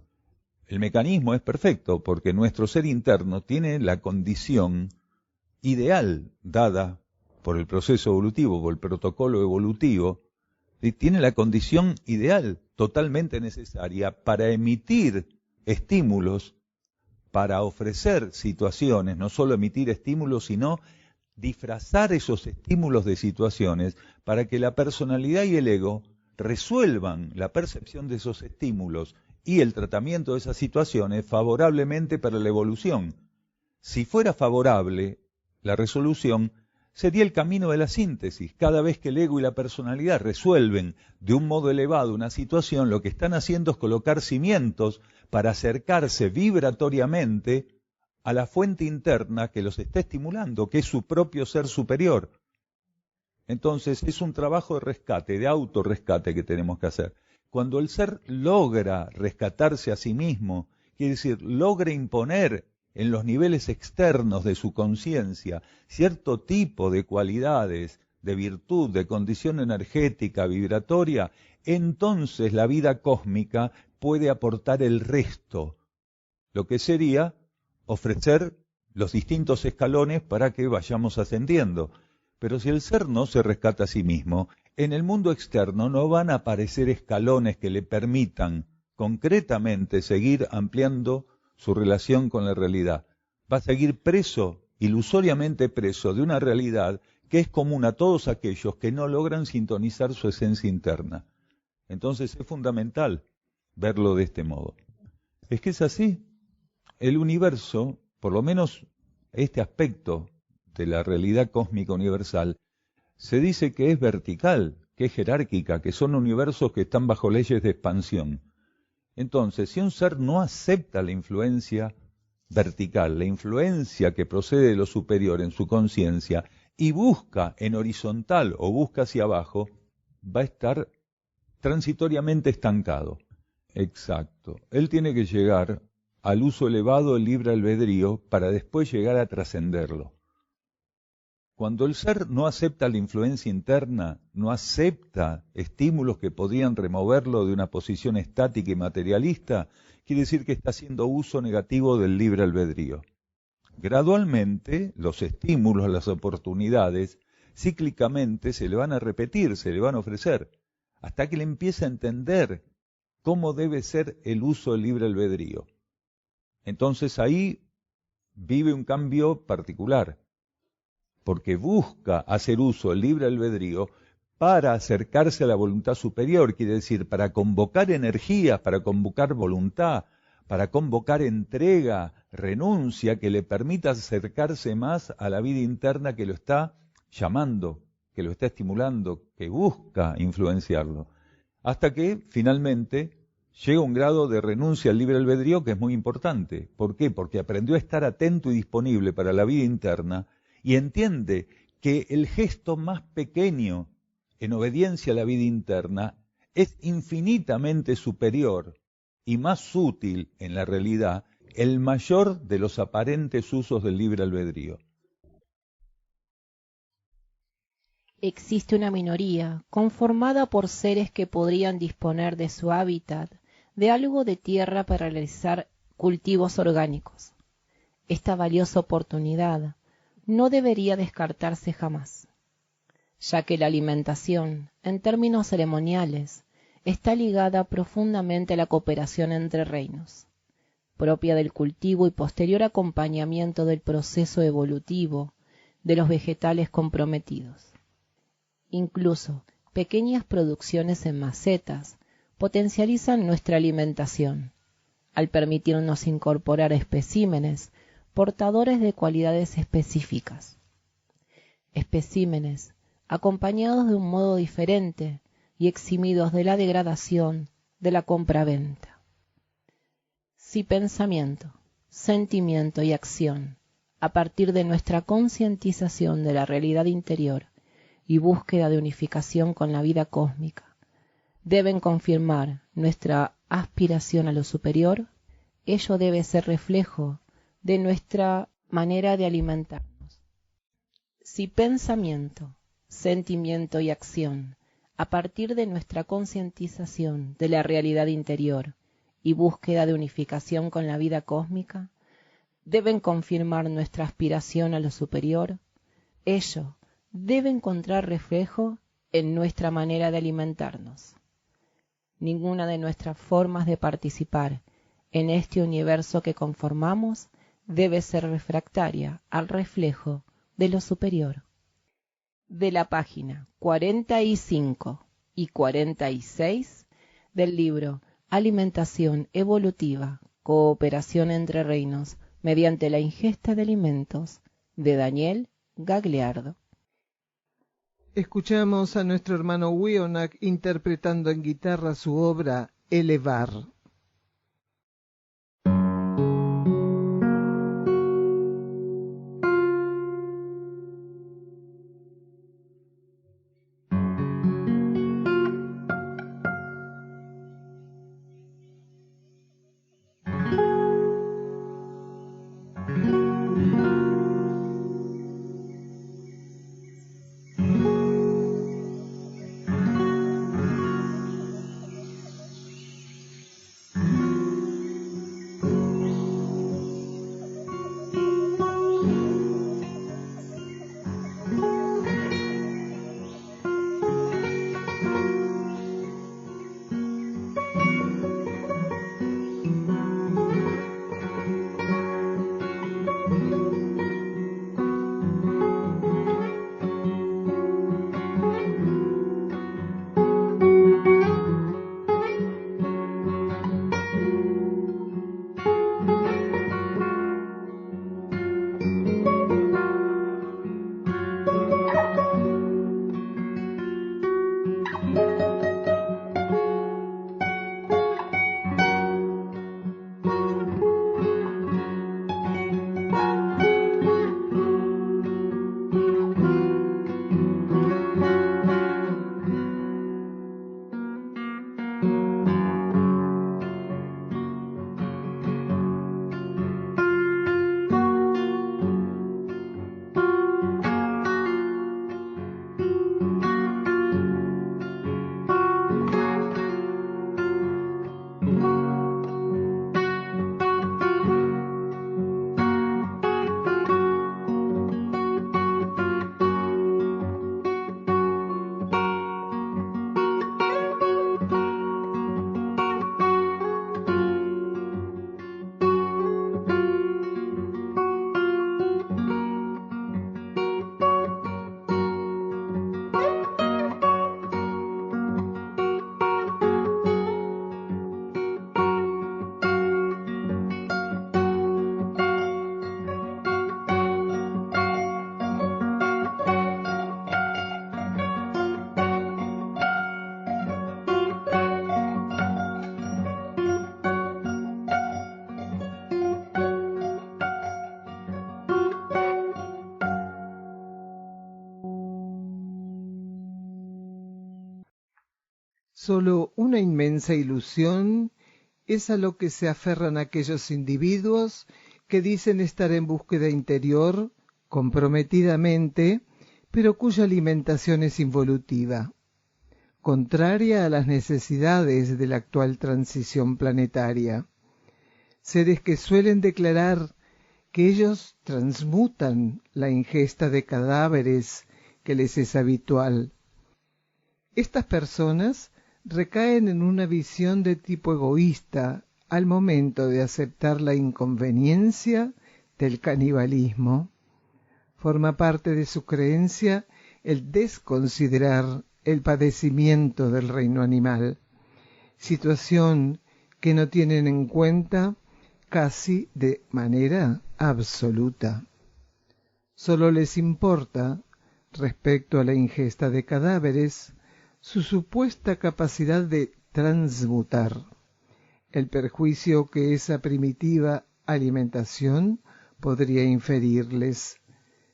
[SPEAKER 6] el mecanismo es perfecto, porque nuestro ser interno tiene la condición ideal dada por el proceso evolutivo, por el protocolo evolutivo, y tiene la condición ideal totalmente necesaria para emitir estímulos, para ofrecer situaciones, no solo emitir estímulos, sino disfrazar esos estímulos de situaciones para que la personalidad y el ego resuelvan la percepción de esos estímulos y el tratamiento de esas situaciones favorablemente para la evolución. Si fuera favorable la resolución, sería el camino de la síntesis. Cada vez que el ego y la personalidad resuelven de un modo elevado una situación, lo que están haciendo es colocar cimientos para acercarse vibratoriamente a la fuente interna que los está estimulando, que es su propio ser superior. Entonces es un trabajo de rescate, de autorrescate que tenemos que hacer. Cuando el ser logra rescatarse a sí mismo, quiere decir, logra imponer en los niveles externos de su conciencia cierto tipo de cualidades, de virtud, de condición energética, vibratoria, entonces la vida cósmica puede aportar el resto, lo que sería ofrecer los distintos escalones para que vayamos ascendiendo. Pero si el ser no se rescata a sí mismo, en el mundo externo no van a aparecer escalones que le permitan concretamente seguir ampliando su relación con la realidad. Va a seguir preso, ilusoriamente preso, de una realidad que es común a todos aquellos que no logran sintonizar su esencia interna. Entonces es fundamental verlo de este modo. Es que es así. El universo, por lo menos este aspecto de la realidad cósmica universal, se dice que es vertical, que es jerárquica, que son universos que están bajo leyes de expansión. Entonces, si un ser no acepta la influencia vertical, la influencia que procede de lo superior en su conciencia, y busca en horizontal o busca hacia abajo, va a estar transitoriamente estancado. Exacto. Él tiene que llegar al uso elevado del libre albedrío para después llegar a trascenderlo. Cuando el ser no acepta la influencia interna, no acepta estímulos que podrían removerlo de una posición estática y materialista, quiere decir que está haciendo uso negativo del libre albedrío. Gradualmente, los estímulos, las oportunidades, cíclicamente se le van a repetir, se le van a ofrecer, hasta que le empiece a entender cómo debe ser el uso del libre albedrío. Entonces ahí vive un cambio particular, porque busca hacer uso del libre albedrío para acercarse a la voluntad superior, quiere decir, para convocar energías, para convocar voluntad, para convocar entrega, renuncia, que le permita acercarse más a la vida interna que lo está llamando, que lo está estimulando, que busca influenciarlo, hasta que finalmente llega a un grado de renuncia al libre albedrío que es muy importante. ¿Por qué? Porque aprendió a estar atento y disponible para la vida interna y entiende que el gesto más pequeño en obediencia a la vida interna es infinitamente superior y más útil en la realidad, el mayor de los aparentes usos del libre albedrío.
[SPEAKER 2] Existe una minoría conformada por seres que podrían disponer de su hábitat, de algo de tierra para realizar cultivos orgánicos. Esta valiosa oportunidad no debería descartarse jamás, ya que la alimentación, en términos ceremoniales, está ligada profundamente a la cooperación entre reinos, propia del cultivo y posterior acompañamiento del proceso evolutivo de los vegetales comprometidos. Incluso pequeñas producciones en macetas potencializan nuestra alimentación, al permitirnos incorporar especímenes portadores de cualidades específicas. Especímenes acompañados de un modo diferente y eximidos de la degradación de la compra-venta. Si pensamiento, sentimiento y acción, a partir de nuestra concientización de la realidad interior y búsqueda de unificación con la vida cósmica, deben confirmar nuestra aspiración a lo superior, ello debe ser reflejo de nuestra manera de alimentarnos. Si pensamiento, sentimiento y acción, a partir de nuestra concientización de la realidad interior y búsqueda de unificación con la vida cósmica, deben confirmar nuestra aspiración a lo superior, ello debe encontrar reflejo en nuestra manera de alimentarnos. Ninguna de nuestras formas de participar en este universo que conformamos debe ser refractaria al reflejo de lo superior. De la página 45 y 46 del libro Alimentación Evolutiva, Cooperación entre Reinos mediante la ingesta de alimentos, de Daniel Gagliardo.
[SPEAKER 3] Escuchamos a nuestro hermano Wionak interpretando en guitarra su obra Elevar. Solo una inmensa ilusión es a lo que se aferran aquellos individuos que dicen estar en búsqueda interior, comprometidamente, pero cuya alimentación es involutiva, contraria a las necesidades de la actual transición planetaria. Seres que suelen declarar que ellos transmutan la ingesta de cadáveres que les es habitual. Estas personas recaen en una visión de tipo egoísta al momento de aceptar la inconveniencia del canibalismo. Forma parte de su creencia el desconsiderar el padecimiento del reino animal, situación que no tienen en cuenta casi de manera absoluta. Solo les importa, respecto a la ingesta de cadáveres, su supuesta capacidad de transmutar, el perjuicio que esa primitiva alimentación podría inferirles,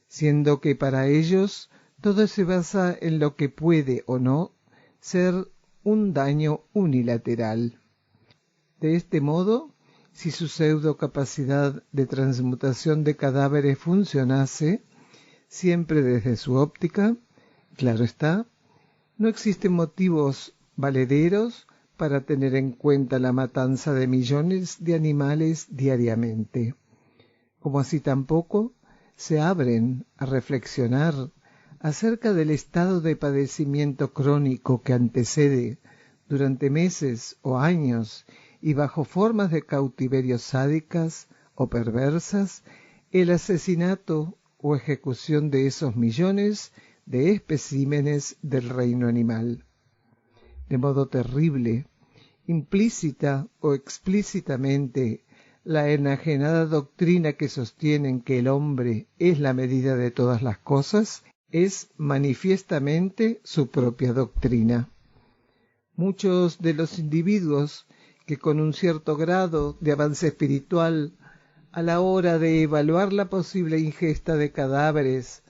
[SPEAKER 3] siendo que para ellos todo se basa en lo que puede o no ser un daño unilateral. De este modo, Si su pseudo capacidad de transmutación de cadáveres funcionase, siempre desde su óptica, claro está, no existen motivos valederos para tener en cuenta la matanza de millones de animales diariamente, como así tampoco se abren a reflexionar acerca del estado de padecimiento crónico que antecede durante meses o años y bajo formas de cautiverio sádicas o perversas el asesinato o ejecución de esos millones de especímenes del reino animal. De modo terrible, implícita o explícitamente, la enajenada doctrina que sostienen que el hombre es la medida de todas las cosas es manifiestamente su propia doctrina. Muchos de los individuos que con un cierto grado de avance espiritual, a la hora de evaluar la posible ingesta de cadáveres,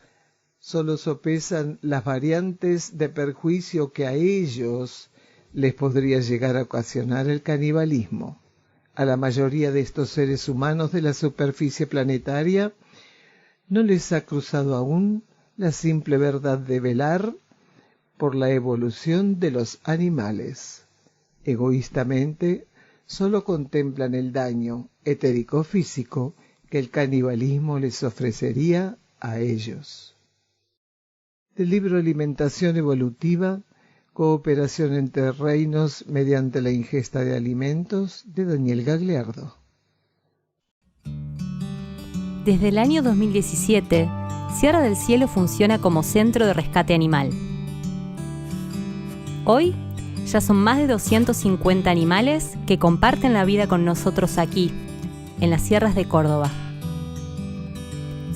[SPEAKER 3] solo sopesan las variantes de perjuicio que a ellos les podría llegar a ocasionar el canibalismo. A la mayoría de estos seres humanos de la superficie planetaria no les ha cruzado aún la simple verdad de velar por la evolución de los animales. Egoístamente, solo contemplan el daño etérico-físico que el canibalismo les ofrecería a ellos. Del libro Alimentación Evolutiva, Cooperación entre reinos mediante la ingesta de alimentos, de Daniel Gagliardo.
[SPEAKER 4] Desde el año 2017, Sierra del Cielo funciona como centro de rescate animal. Hoy, ya son más de 250 animales que comparten la vida con nosotros aquí, en las sierras de Córdoba.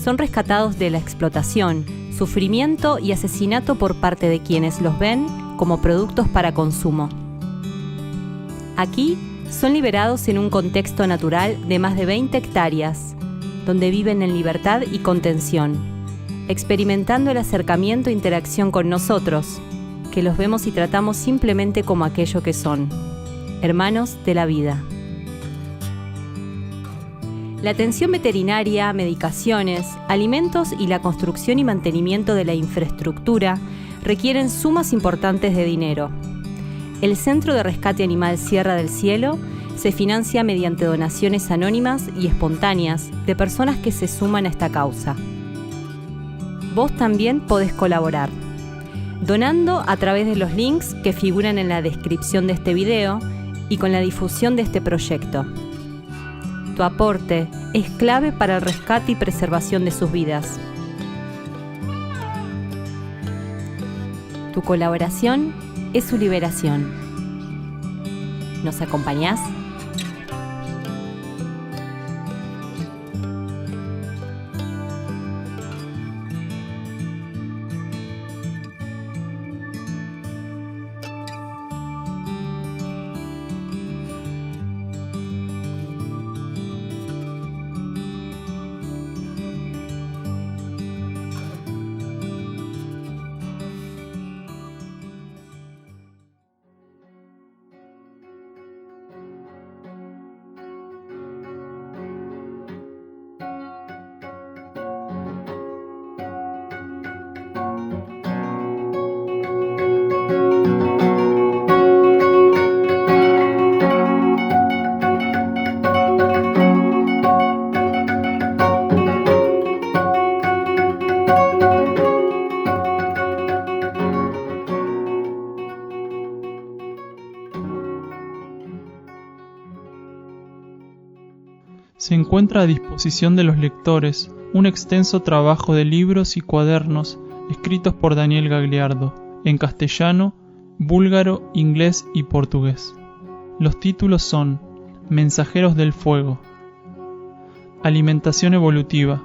[SPEAKER 4] Son rescatados de la explotación, sufrimiento y asesinato por parte de quienes los ven como productos para consumo. Aquí son liberados en un contexto natural de más de 20 hectáreas, donde viven en libertad y contención, experimentando el acercamiento e interacción con nosotros, que los vemos y tratamos simplemente como aquello que son, hermanos de la vida. La atención veterinaria, medicaciones, alimentos y la construcción y mantenimiento de la infraestructura requieren sumas importantes de dinero. El Centro de Rescate Animal Sierra del Cielo se financia mediante donaciones anónimas y espontáneas de personas que se suman a esta causa. Vos también podés colaborar, donando a través de los links que figuran en la descripción de este video y con la difusión de este proyecto. Tu aporte es clave para el rescate y preservación de sus vidas. Tu colaboración es su liberación. ¿Nos acompañás?
[SPEAKER 5] Se encuentra a disposición de los lectores un extenso trabajo de libros y cuadernos escritos por Daniel Gagliardo, en castellano, búlgaro, inglés y portugués. Los títulos son Mensajeros del Fuego, Alimentación Evolutiva,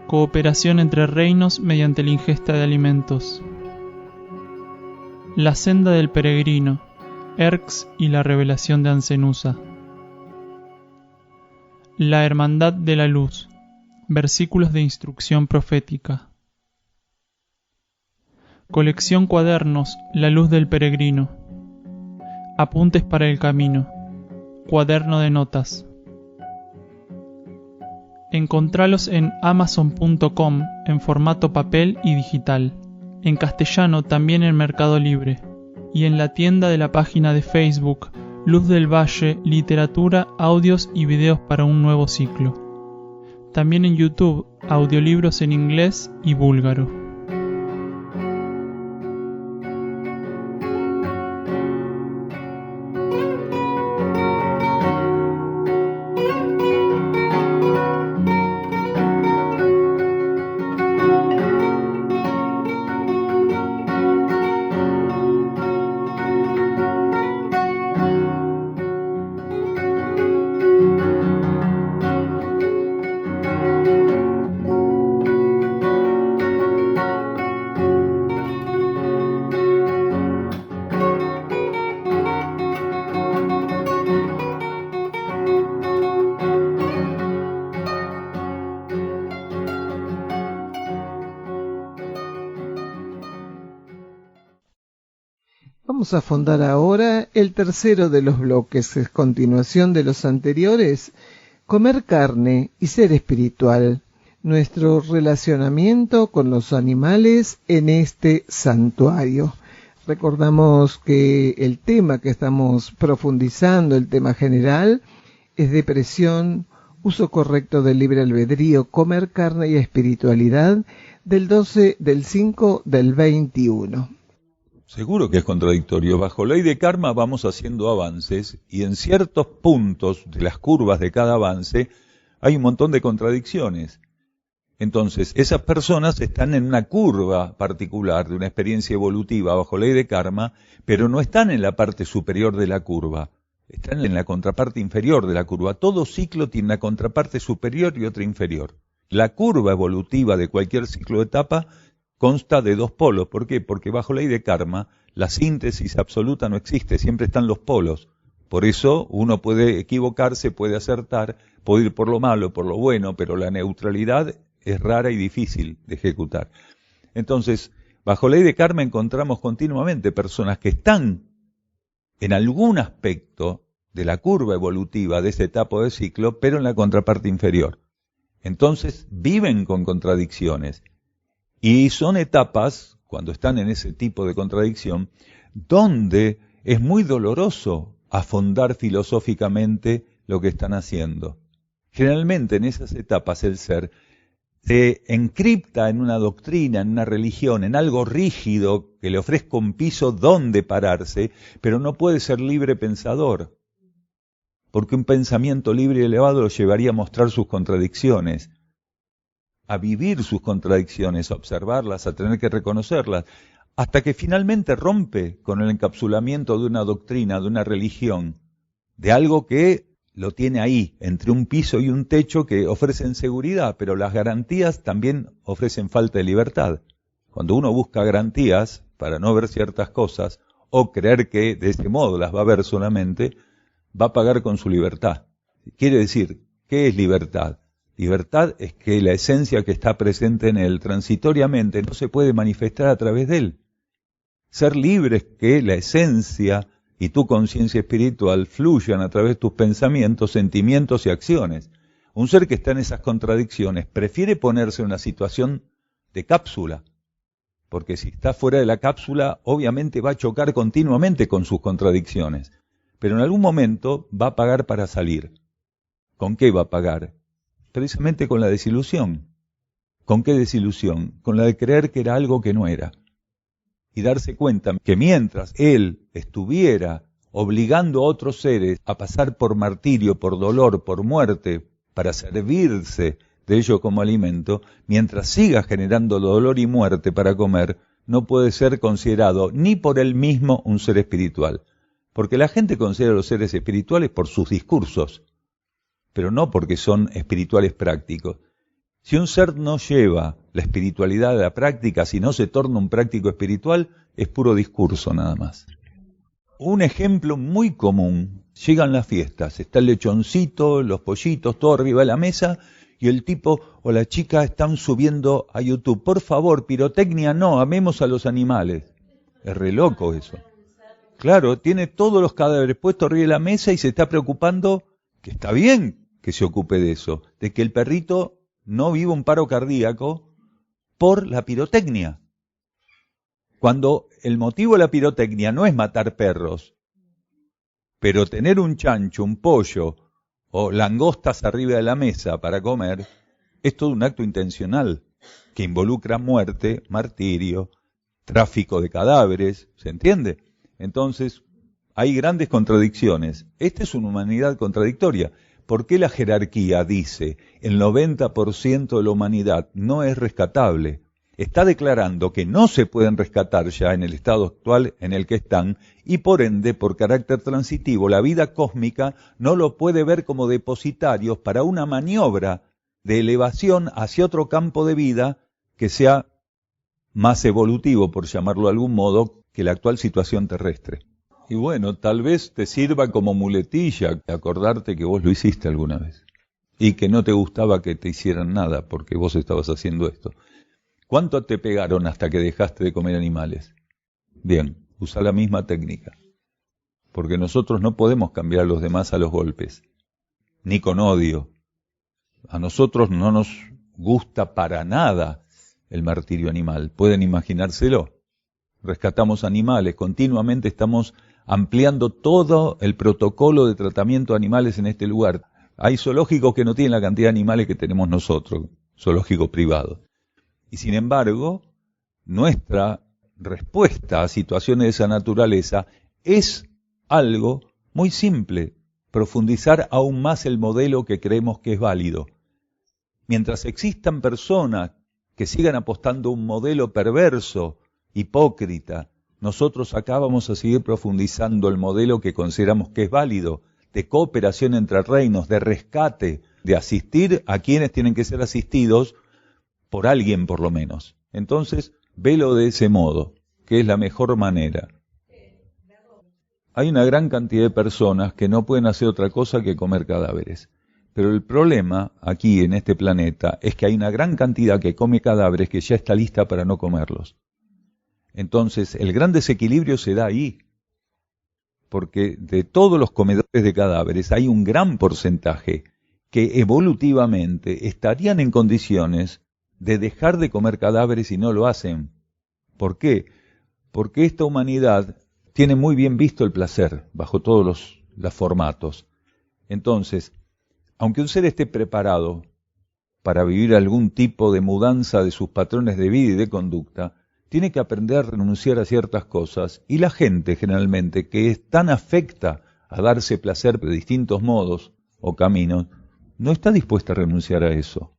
[SPEAKER 5] Cooperación entre reinos mediante la ingesta de alimentos, La Senda del Peregrino, Erx y la Revelación de Ancenusa, La Hermandad de la Luz, versículos de instrucción profética. Colección Cuadernos, La Luz del Peregrino. Apuntes para el camino. Cuaderno de notas. Encontralos en amazon.com en formato papel y digital, en castellano también en Mercado Libre, y en la tienda de la página de Facebook Luz del Valle, literatura, audios y videos para un nuevo ciclo. También en YouTube, audiolibros en inglés y búlgaro.
[SPEAKER 3] Vamos a fondar ahora el tercero de los bloques, es continuación de los anteriores, comer carne y ser espiritual, nuestro relacionamiento con los animales en este santuario. Recordamos que el tema que estamos profundizando, el tema general, es depresión, uso correcto del libre albedrío, comer carne y espiritualidad, del 12 del 5 del 21.
[SPEAKER 6] Seguro que es contradictorio. Bajo ley de karma vamos haciendo avances y en ciertos puntos de las curvas de cada avance hay un montón de contradicciones. Entonces, esas personas están en una curva particular de una experiencia evolutiva bajo ley de karma, pero no están en la parte superior de la curva, están en la contraparte inferior de la curva. Todo ciclo tiene una contraparte superior y otra inferior. La curva evolutiva de cualquier ciclo de etapa consta de dos polos. ¿Por qué? Porque bajo ley de karma la síntesis absoluta no existe, siempre están los polos. Por eso uno puede equivocarse, puede acertar, puede ir por lo malo, por lo bueno, pero la neutralidad es rara y difícil de ejecutar. Entonces, bajo ley de karma encontramos continuamente personas que están en algún aspecto de la curva evolutiva de esta etapa de ciclo, pero en la contraparte inferior. Entonces, viven con contradicciones. Y son etapas, cuando están en ese tipo de contradicción, donde es muy doloroso afondar filosóficamente lo que están haciendo. Generalmente en esas etapas el ser se encripta en una doctrina, en una religión, en algo rígido que le ofrezca un piso donde pararse, pero no puede ser libre pensador, porque un pensamiento libre y elevado lo llevaría a mostrar sus contradicciones, a vivir sus contradicciones, a observarlas, a tener que reconocerlas, hasta que finalmente rompe con el encapsulamiento de una doctrina, de una religión, de algo que lo tiene ahí, entre un piso y un techo que ofrecen seguridad, pero las garantías también ofrecen falta de libertad. Cuando uno busca garantías para no ver ciertas cosas, o creer que de ese modo las va a ver solamente, va a pagar con su libertad. Quiere decir, ¿qué es libertad? Libertad es que la esencia que está presente en él transitoriamente no se puede manifestar a través de él. Ser libre es que la esencia y tu conciencia espiritual fluyan a través de tus pensamientos, sentimientos y acciones. Un ser que está en esas contradicciones prefiere ponerse en una situación de cápsula, porque si está fuera de la cápsula obviamente va a chocar continuamente con sus contradicciones, pero en algún momento va a pagar para salir. ¿Con qué va a pagar? Precisamente con la desilusión. ¿Con qué desilusión? Con la de creer que era algo que no era. Y darse cuenta que mientras él estuviera obligando a otros seres a pasar por martirio, por dolor, por muerte, para servirse de ello como alimento, mientras siga generando dolor y muerte para comer, no puede ser considerado ni por él mismo un ser espiritual. Porque la gente considera a los seres espirituales por sus discursos, pero no porque son espirituales prácticos. Si un ser no lleva la espiritualidad a la práctica, si no se torna un práctico espiritual, es puro discurso nada más. Un ejemplo muy común, llegan las fiestas, está el lechoncito, los pollitos, todo arriba de la mesa, y el tipo o la chica están subiendo a YouTube. Por favor, pirotecnia no, amemos a los animales. Es re loco eso. Claro, tiene todos los cadáveres puestos arriba de la mesa y se está preocupando, que está bien, que se ocupe de eso, de que el perrito no viva un paro cardíaco por la pirotecnia. Cuando el motivo de la pirotecnia no es matar perros, pero tener un chancho, un pollo o langostas arriba de la mesa para comer, es todo un acto intencional que involucra muerte, martirio, tráfico de cadáveres, ¿se entiende? Entonces, hay grandes contradicciones. Esta es una humanidad contradictoria. ¿Por qué la jerarquía dice el 90% de la humanidad no es rescatable? Está declarando que no se pueden rescatar ya en el estado actual en el que están y por ende, por carácter transitivo, la vida cósmica no lo puede ver como depositarios para una maniobra de elevación hacia otro campo de vida que sea más evolutivo, por llamarlo de algún modo, que la actual situación terrestre. Y bueno, tal vez te sirva como muletilla acordarte que vos lo hiciste alguna vez y que no te gustaba que te hicieran nada porque vos estabas haciendo esto. ¿Cuánto te pegaron hasta que dejaste de comer animales? Bien, usa la misma técnica, porque nosotros no podemos cambiar a los demás a los golpes, ni con odio. A nosotros no nos gusta para nada el martirio animal, pueden imaginárselo. Rescatamos animales, continuamente estamos ampliando todo el protocolo de tratamiento de animales en este lugar. Hay zoológicos que no tienen la cantidad de animales que tenemos nosotros, zoológicos privados. Y sin embargo, nuestra respuesta a situaciones de esa naturaleza es algo muy simple, profundizar aún más el modelo que creemos que es válido. Mientras existan personas que sigan apostando a un modelo perverso, hipócrita, nosotros acá vamos a seguir profundizando el modelo que consideramos que es válido, de cooperación entre reinos, de rescate, de asistir a quienes tienen que ser asistidos por alguien por lo menos. Entonces, velo de ese modo, que es la mejor manera. Hay una gran cantidad de personas que no pueden hacer otra cosa que comer cadáveres. Pero el problema aquí en este planeta es que hay una gran cantidad que come cadáveres que ya está lista para no comerlos. Entonces, el gran desequilibrio se da ahí, porque de todos los comedores de cadáveres hay un gran porcentaje que evolutivamente estarían en condiciones de dejar de comer cadáveres y no lo hacen. ¿Por qué? Porque esta humanidad tiene muy bien visto el placer bajo todos los formatos. Entonces, aunque un ser esté preparado para vivir algún tipo de mudanza de sus patrones de vida y de conducta, tiene que aprender a renunciar a ciertas cosas, y la gente generalmente que es tan afecta a darse placer de distintos modos o caminos, no está dispuesta a renunciar a eso.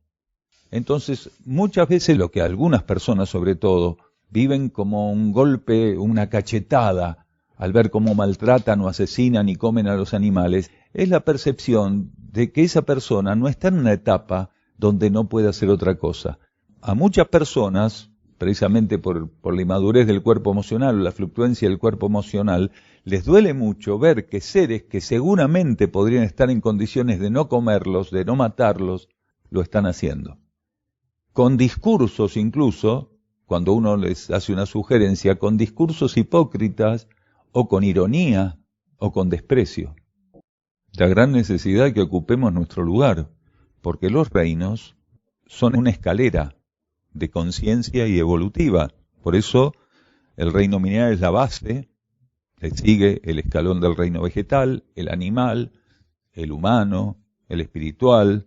[SPEAKER 6] Entonces, muchas veces lo que algunas personas sobre todo viven como un golpe, una cachetada, al ver cómo maltratan o asesinan y comen a los animales, es la percepción de que esa persona no está en una etapa donde no puede hacer otra cosa. A muchas personas, precisamente por la inmadurez del cuerpo emocional o la fluctuancia del cuerpo emocional, les duele mucho ver que seres que seguramente podrían estar en condiciones de no comerlos, de no matarlos, lo están haciendo. Con discursos incluso, cuando uno les hace una sugerencia, con discursos hipócritas o con ironía o con desprecio. La gran necesidad de que ocupemos nuestro lugar, porque los reinos son una escalera de conciencia y evolutiva. Por eso el reino mineral es la base, le sigue el escalón del reino vegetal, el animal, el humano, el espiritual,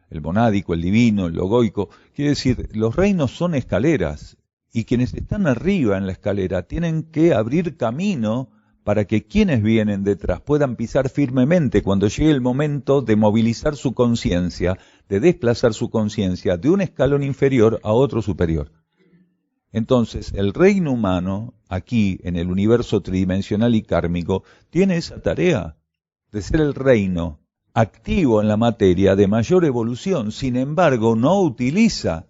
[SPEAKER 6] el monádico, el divino, el logoico. Quiere decir, los reinos son escaleras y quienes están arriba en la escalera tienen que abrir camino para que quienes vienen detrás puedan pisar firmemente cuando llegue el momento de movilizar su conciencia, de desplazar su conciencia de un escalón inferior a otro superior. Entonces, el reino humano, aquí en el universo tridimensional y kármico, tiene esa tarea de ser el reino activo en la materia de mayor evolución. Sin embargo, no utiliza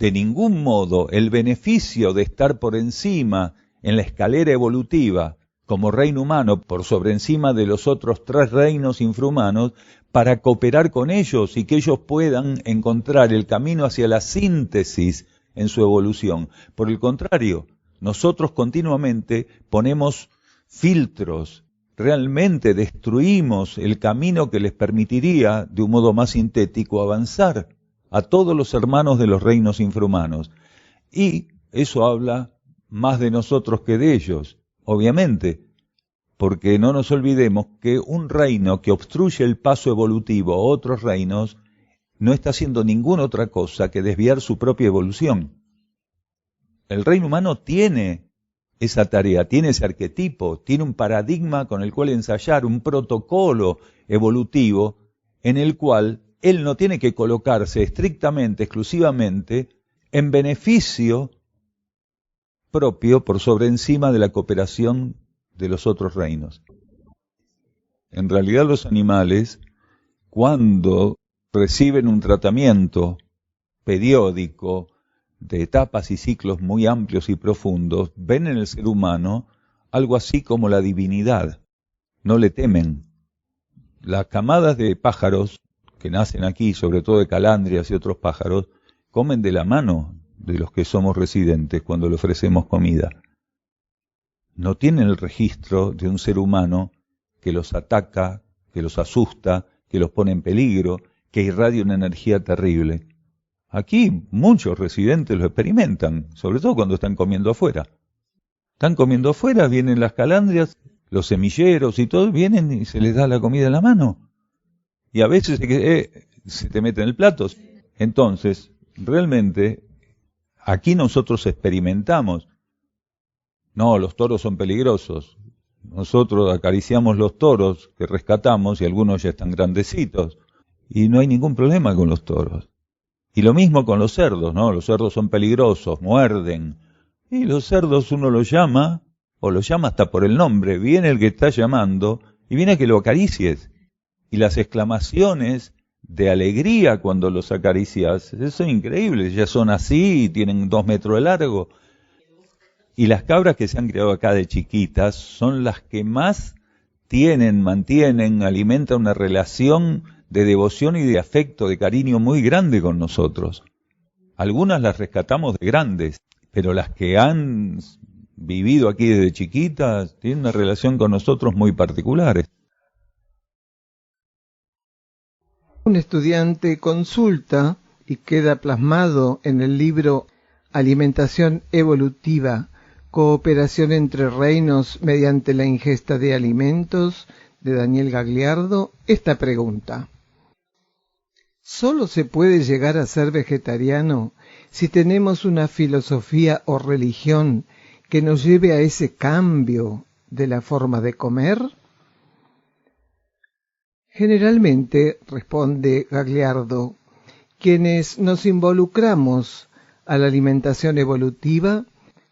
[SPEAKER 6] de ningún modo el beneficio de estar por encima en la escalera evolutiva como reino humano, por sobre encima de los otros 3 reinos infrahumanos, para cooperar con ellos y que ellos puedan encontrar el camino hacia la síntesis en su evolución. Por el contrario, nosotros continuamente ponemos filtros, realmente destruimos el camino que les permitiría, de un modo más sintético, avanzar a todos los hermanos de los reinos infrahumanos. Y eso habla más de nosotros que de ellos, obviamente, porque no nos olvidemos que un reino que obstruye el paso evolutivo a otros reinos no está haciendo ninguna otra cosa que desviar su propia evolución. El reino humano tiene esa tarea, tiene ese arquetipo, tiene un paradigma con el cual ensayar, un protocolo evolutivo en el cual él no tiene que colocarse estrictamente, exclusivamente, en beneficio propio por sobre encima de la cooperación de los otros reinos. En realidad los animales, cuando reciben un tratamiento periódico, de etapas y ciclos muy amplios y profundos, ven en el ser humano algo así como la divinidad. No le temen. Las camadas de pájaros que nacen aquí, sobre todo de calandrias y otros pájaros, comen de la mano de los que somos residentes cuando le ofrecemos comida. No tienen el registro de un ser humano que los ataca, que los asusta, que los pone en peligro, que irradia una energía terrible. Aquí muchos residentes lo experimentan, sobre todo cuando están comiendo afuera. Están comiendo afuera, vienen las calandrias, los semilleros y todo, vienen y se les da la comida en la mano. Y a veces se te mete en el plato. Entonces, realmente, aquí nosotros experimentamos. No, los toros son peligrosos. Nosotros acariciamos los toros que rescatamos y algunos ya están grandecitos. Y no hay ningún problema con los toros. Y lo mismo con los cerdos, ¿no? Los cerdos son peligrosos, muerden. Y los cerdos uno los llama, o los llama hasta por el nombre. Viene el que está llamando y viene a que lo acaricies. Y las exclamaciones de alegría cuando los acaricias, eso es increíble. Ya son así, tienen 2 metros de largo. Y las cabras que se han criado acá de chiquitas son las que más mantienen, alimentan una relación de devoción y de afecto, de cariño muy grande con nosotros. Algunas las rescatamos de grandes, pero las que han vivido aquí desde chiquitas tienen una relación con nosotros muy particular.
[SPEAKER 3] Un estudiante consulta, y queda plasmado en el libro Alimentación Evolutiva, Cooperación entre Reinos mediante la ingesta de alimentos, de Daniel Gagliardo, esta pregunta. ¿Solo se puede llegar a ser vegetariano si tenemos una filosofía o religión que nos lleve a ese cambio de la forma de comer? Generalmente, responde Gagliardo, quienes nos involucramos a la alimentación evolutiva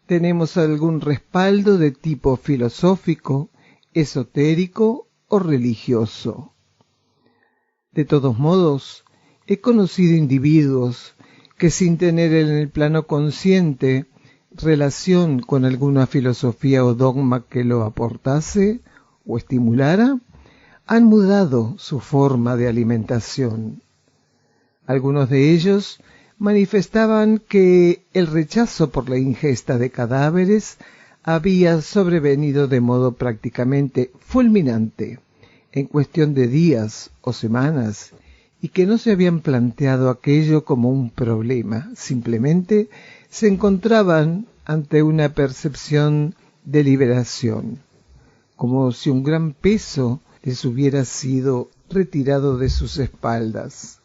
[SPEAKER 3] tenemos algún respaldo de tipo filosófico, esotérico o religioso. De todos modos, he conocido individuos que sin tener en el plano consciente relación con alguna filosofía o dogma que lo aportase o estimulara, han mudado su forma de alimentación. Algunos de ellos manifestaban que el rechazo por la ingesta de cadáveres había sobrevenido de modo prácticamente fulminante, en cuestión de días o semanas, y que no se habían planteado aquello como un problema, simplemente se encontraban ante una percepción de liberación, como si un gran peso les hubiera sido retirado de sus espaldas.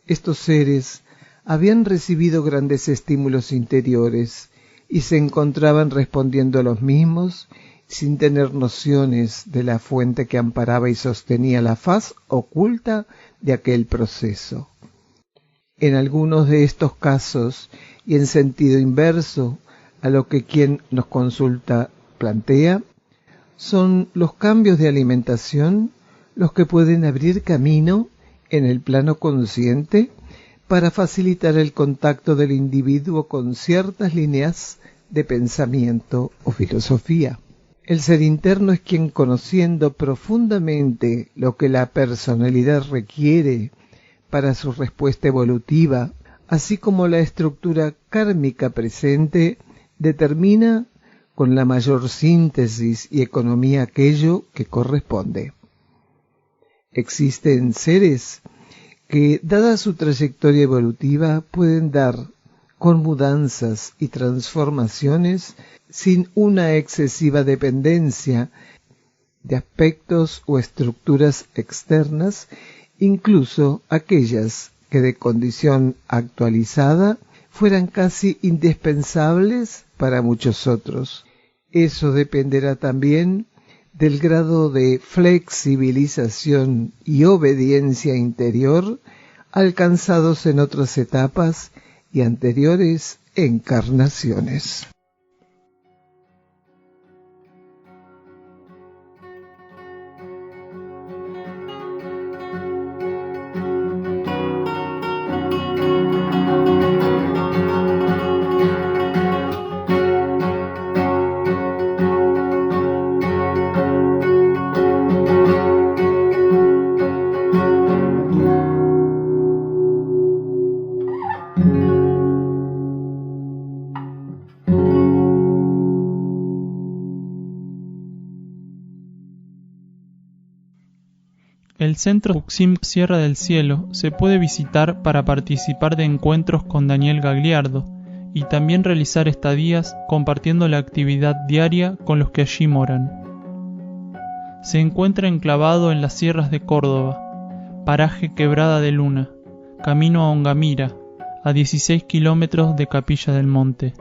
[SPEAKER 3] Estos seres habían recibido grandes estímulos interiores y se encontraban respondiendo a los mismos sin tener nociones de la fuente que amparaba y sostenía la faz oculta de aquel proceso. En algunos de estos casos, y en sentido inverso a lo que quien nos consulta plantea, son los cambios de alimentación los que pueden abrir camino en el plano consciente para facilitar el contacto del individuo con ciertas líneas de pensamiento o filosofía. El ser interno es quien, conociendo profundamente lo que la personalidad requiere para su respuesta evolutiva, así como la estructura kármica presente, determina con la mayor síntesis y economía aquello que corresponde. Existen seres que, dada su trayectoria evolutiva, pueden dar con mudanzas y transformaciones sin una excesiva dependencia de aspectos o estructuras externas, incluso aquellas que de condición actualizada fueran casi indispensables para muchos otros. Eso dependerá también del grado de flexibilización y obediencia interior alcanzados en otras etapas y anteriores encarnaciones.
[SPEAKER 5] El Centro UXIM Sierra del Cielo se puede visitar para participar de encuentros con Daniel Gagliardo y también realizar estadías compartiendo la actividad diaria con los que allí moran. Se encuentra enclavado en las sierras de Córdoba, paraje Quebrada de Luna, camino a Ongamira, a 16 kilómetros de Capilla del Monte.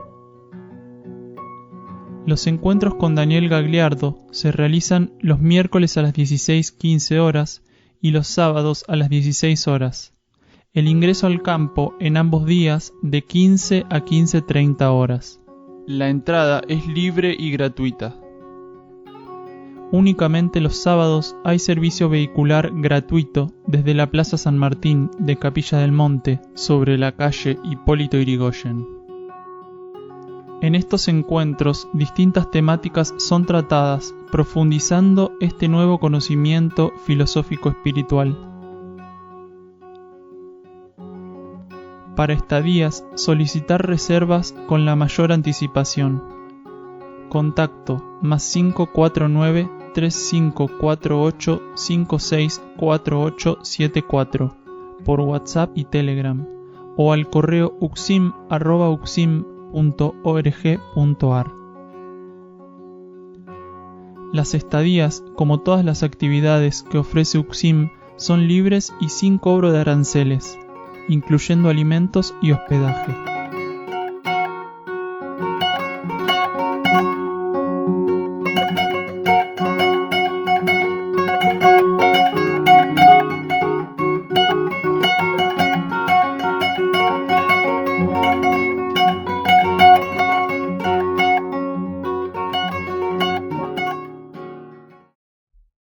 [SPEAKER 5] Los encuentros con Daniel Gagliardo se realizan los miércoles a las 16:15 horas y los sábados a las 16 horas. El ingreso al campo en ambos días de 15 a 15:30 horas. La entrada es libre y gratuita. Únicamente los sábados hay servicio vehicular gratuito desde la Plaza San Martín de Capilla del Monte sobre la calle Hipólito Yrigoyen. En estos encuentros, distintas temáticas son tratadas, profundizando este nuevo conocimiento filosófico-espiritual. Para estadías, solicitar reservas con la mayor anticipación. Contacto +549 3548 564874 por WhatsApp y Telegram o al correo uxim@uxim.org.ar. Las estadías, como todas las actividades que ofrece UXIM, son libres y sin cobro de aranceles, incluyendo alimentos y hospedaje.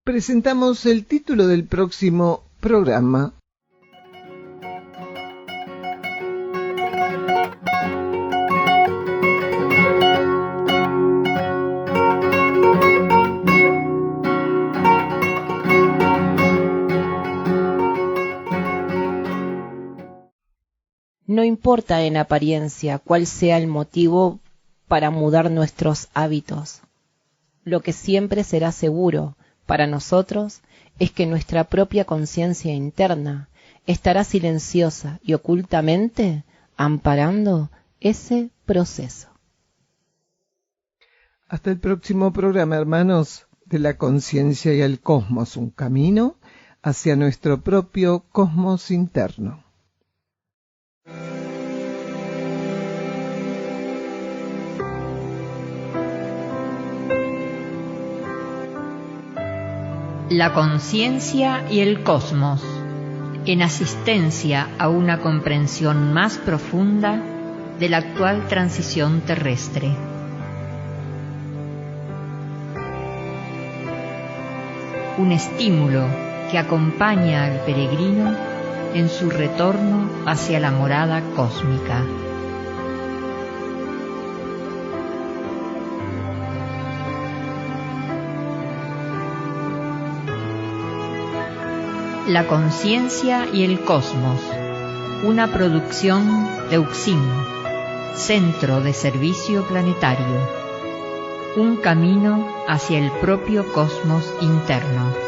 [SPEAKER 3] Presentamos el título del próximo programa.
[SPEAKER 2] No importa en apariencia cuál sea el motivo para mudar nuestros hábitos. Lo que siempre será seguro para nosotros es que nuestra propia conciencia interna estará silenciosa y ocultamente amparando ese proceso.
[SPEAKER 3] Hasta el próximo programa, hermanos, de la conciencia y el cosmos, un camino hacia nuestro propio cosmos interno.
[SPEAKER 1] La conciencia y el cosmos, en asistencia a una comprensión más profunda de la actual transición terrestre. Un estímulo que acompaña al peregrino en su retorno hacia la morada cósmica. La conciencia y el cosmos, una producción de UXIM, Centro de Servicio Planetario. un camino hacia el propio cosmos interno.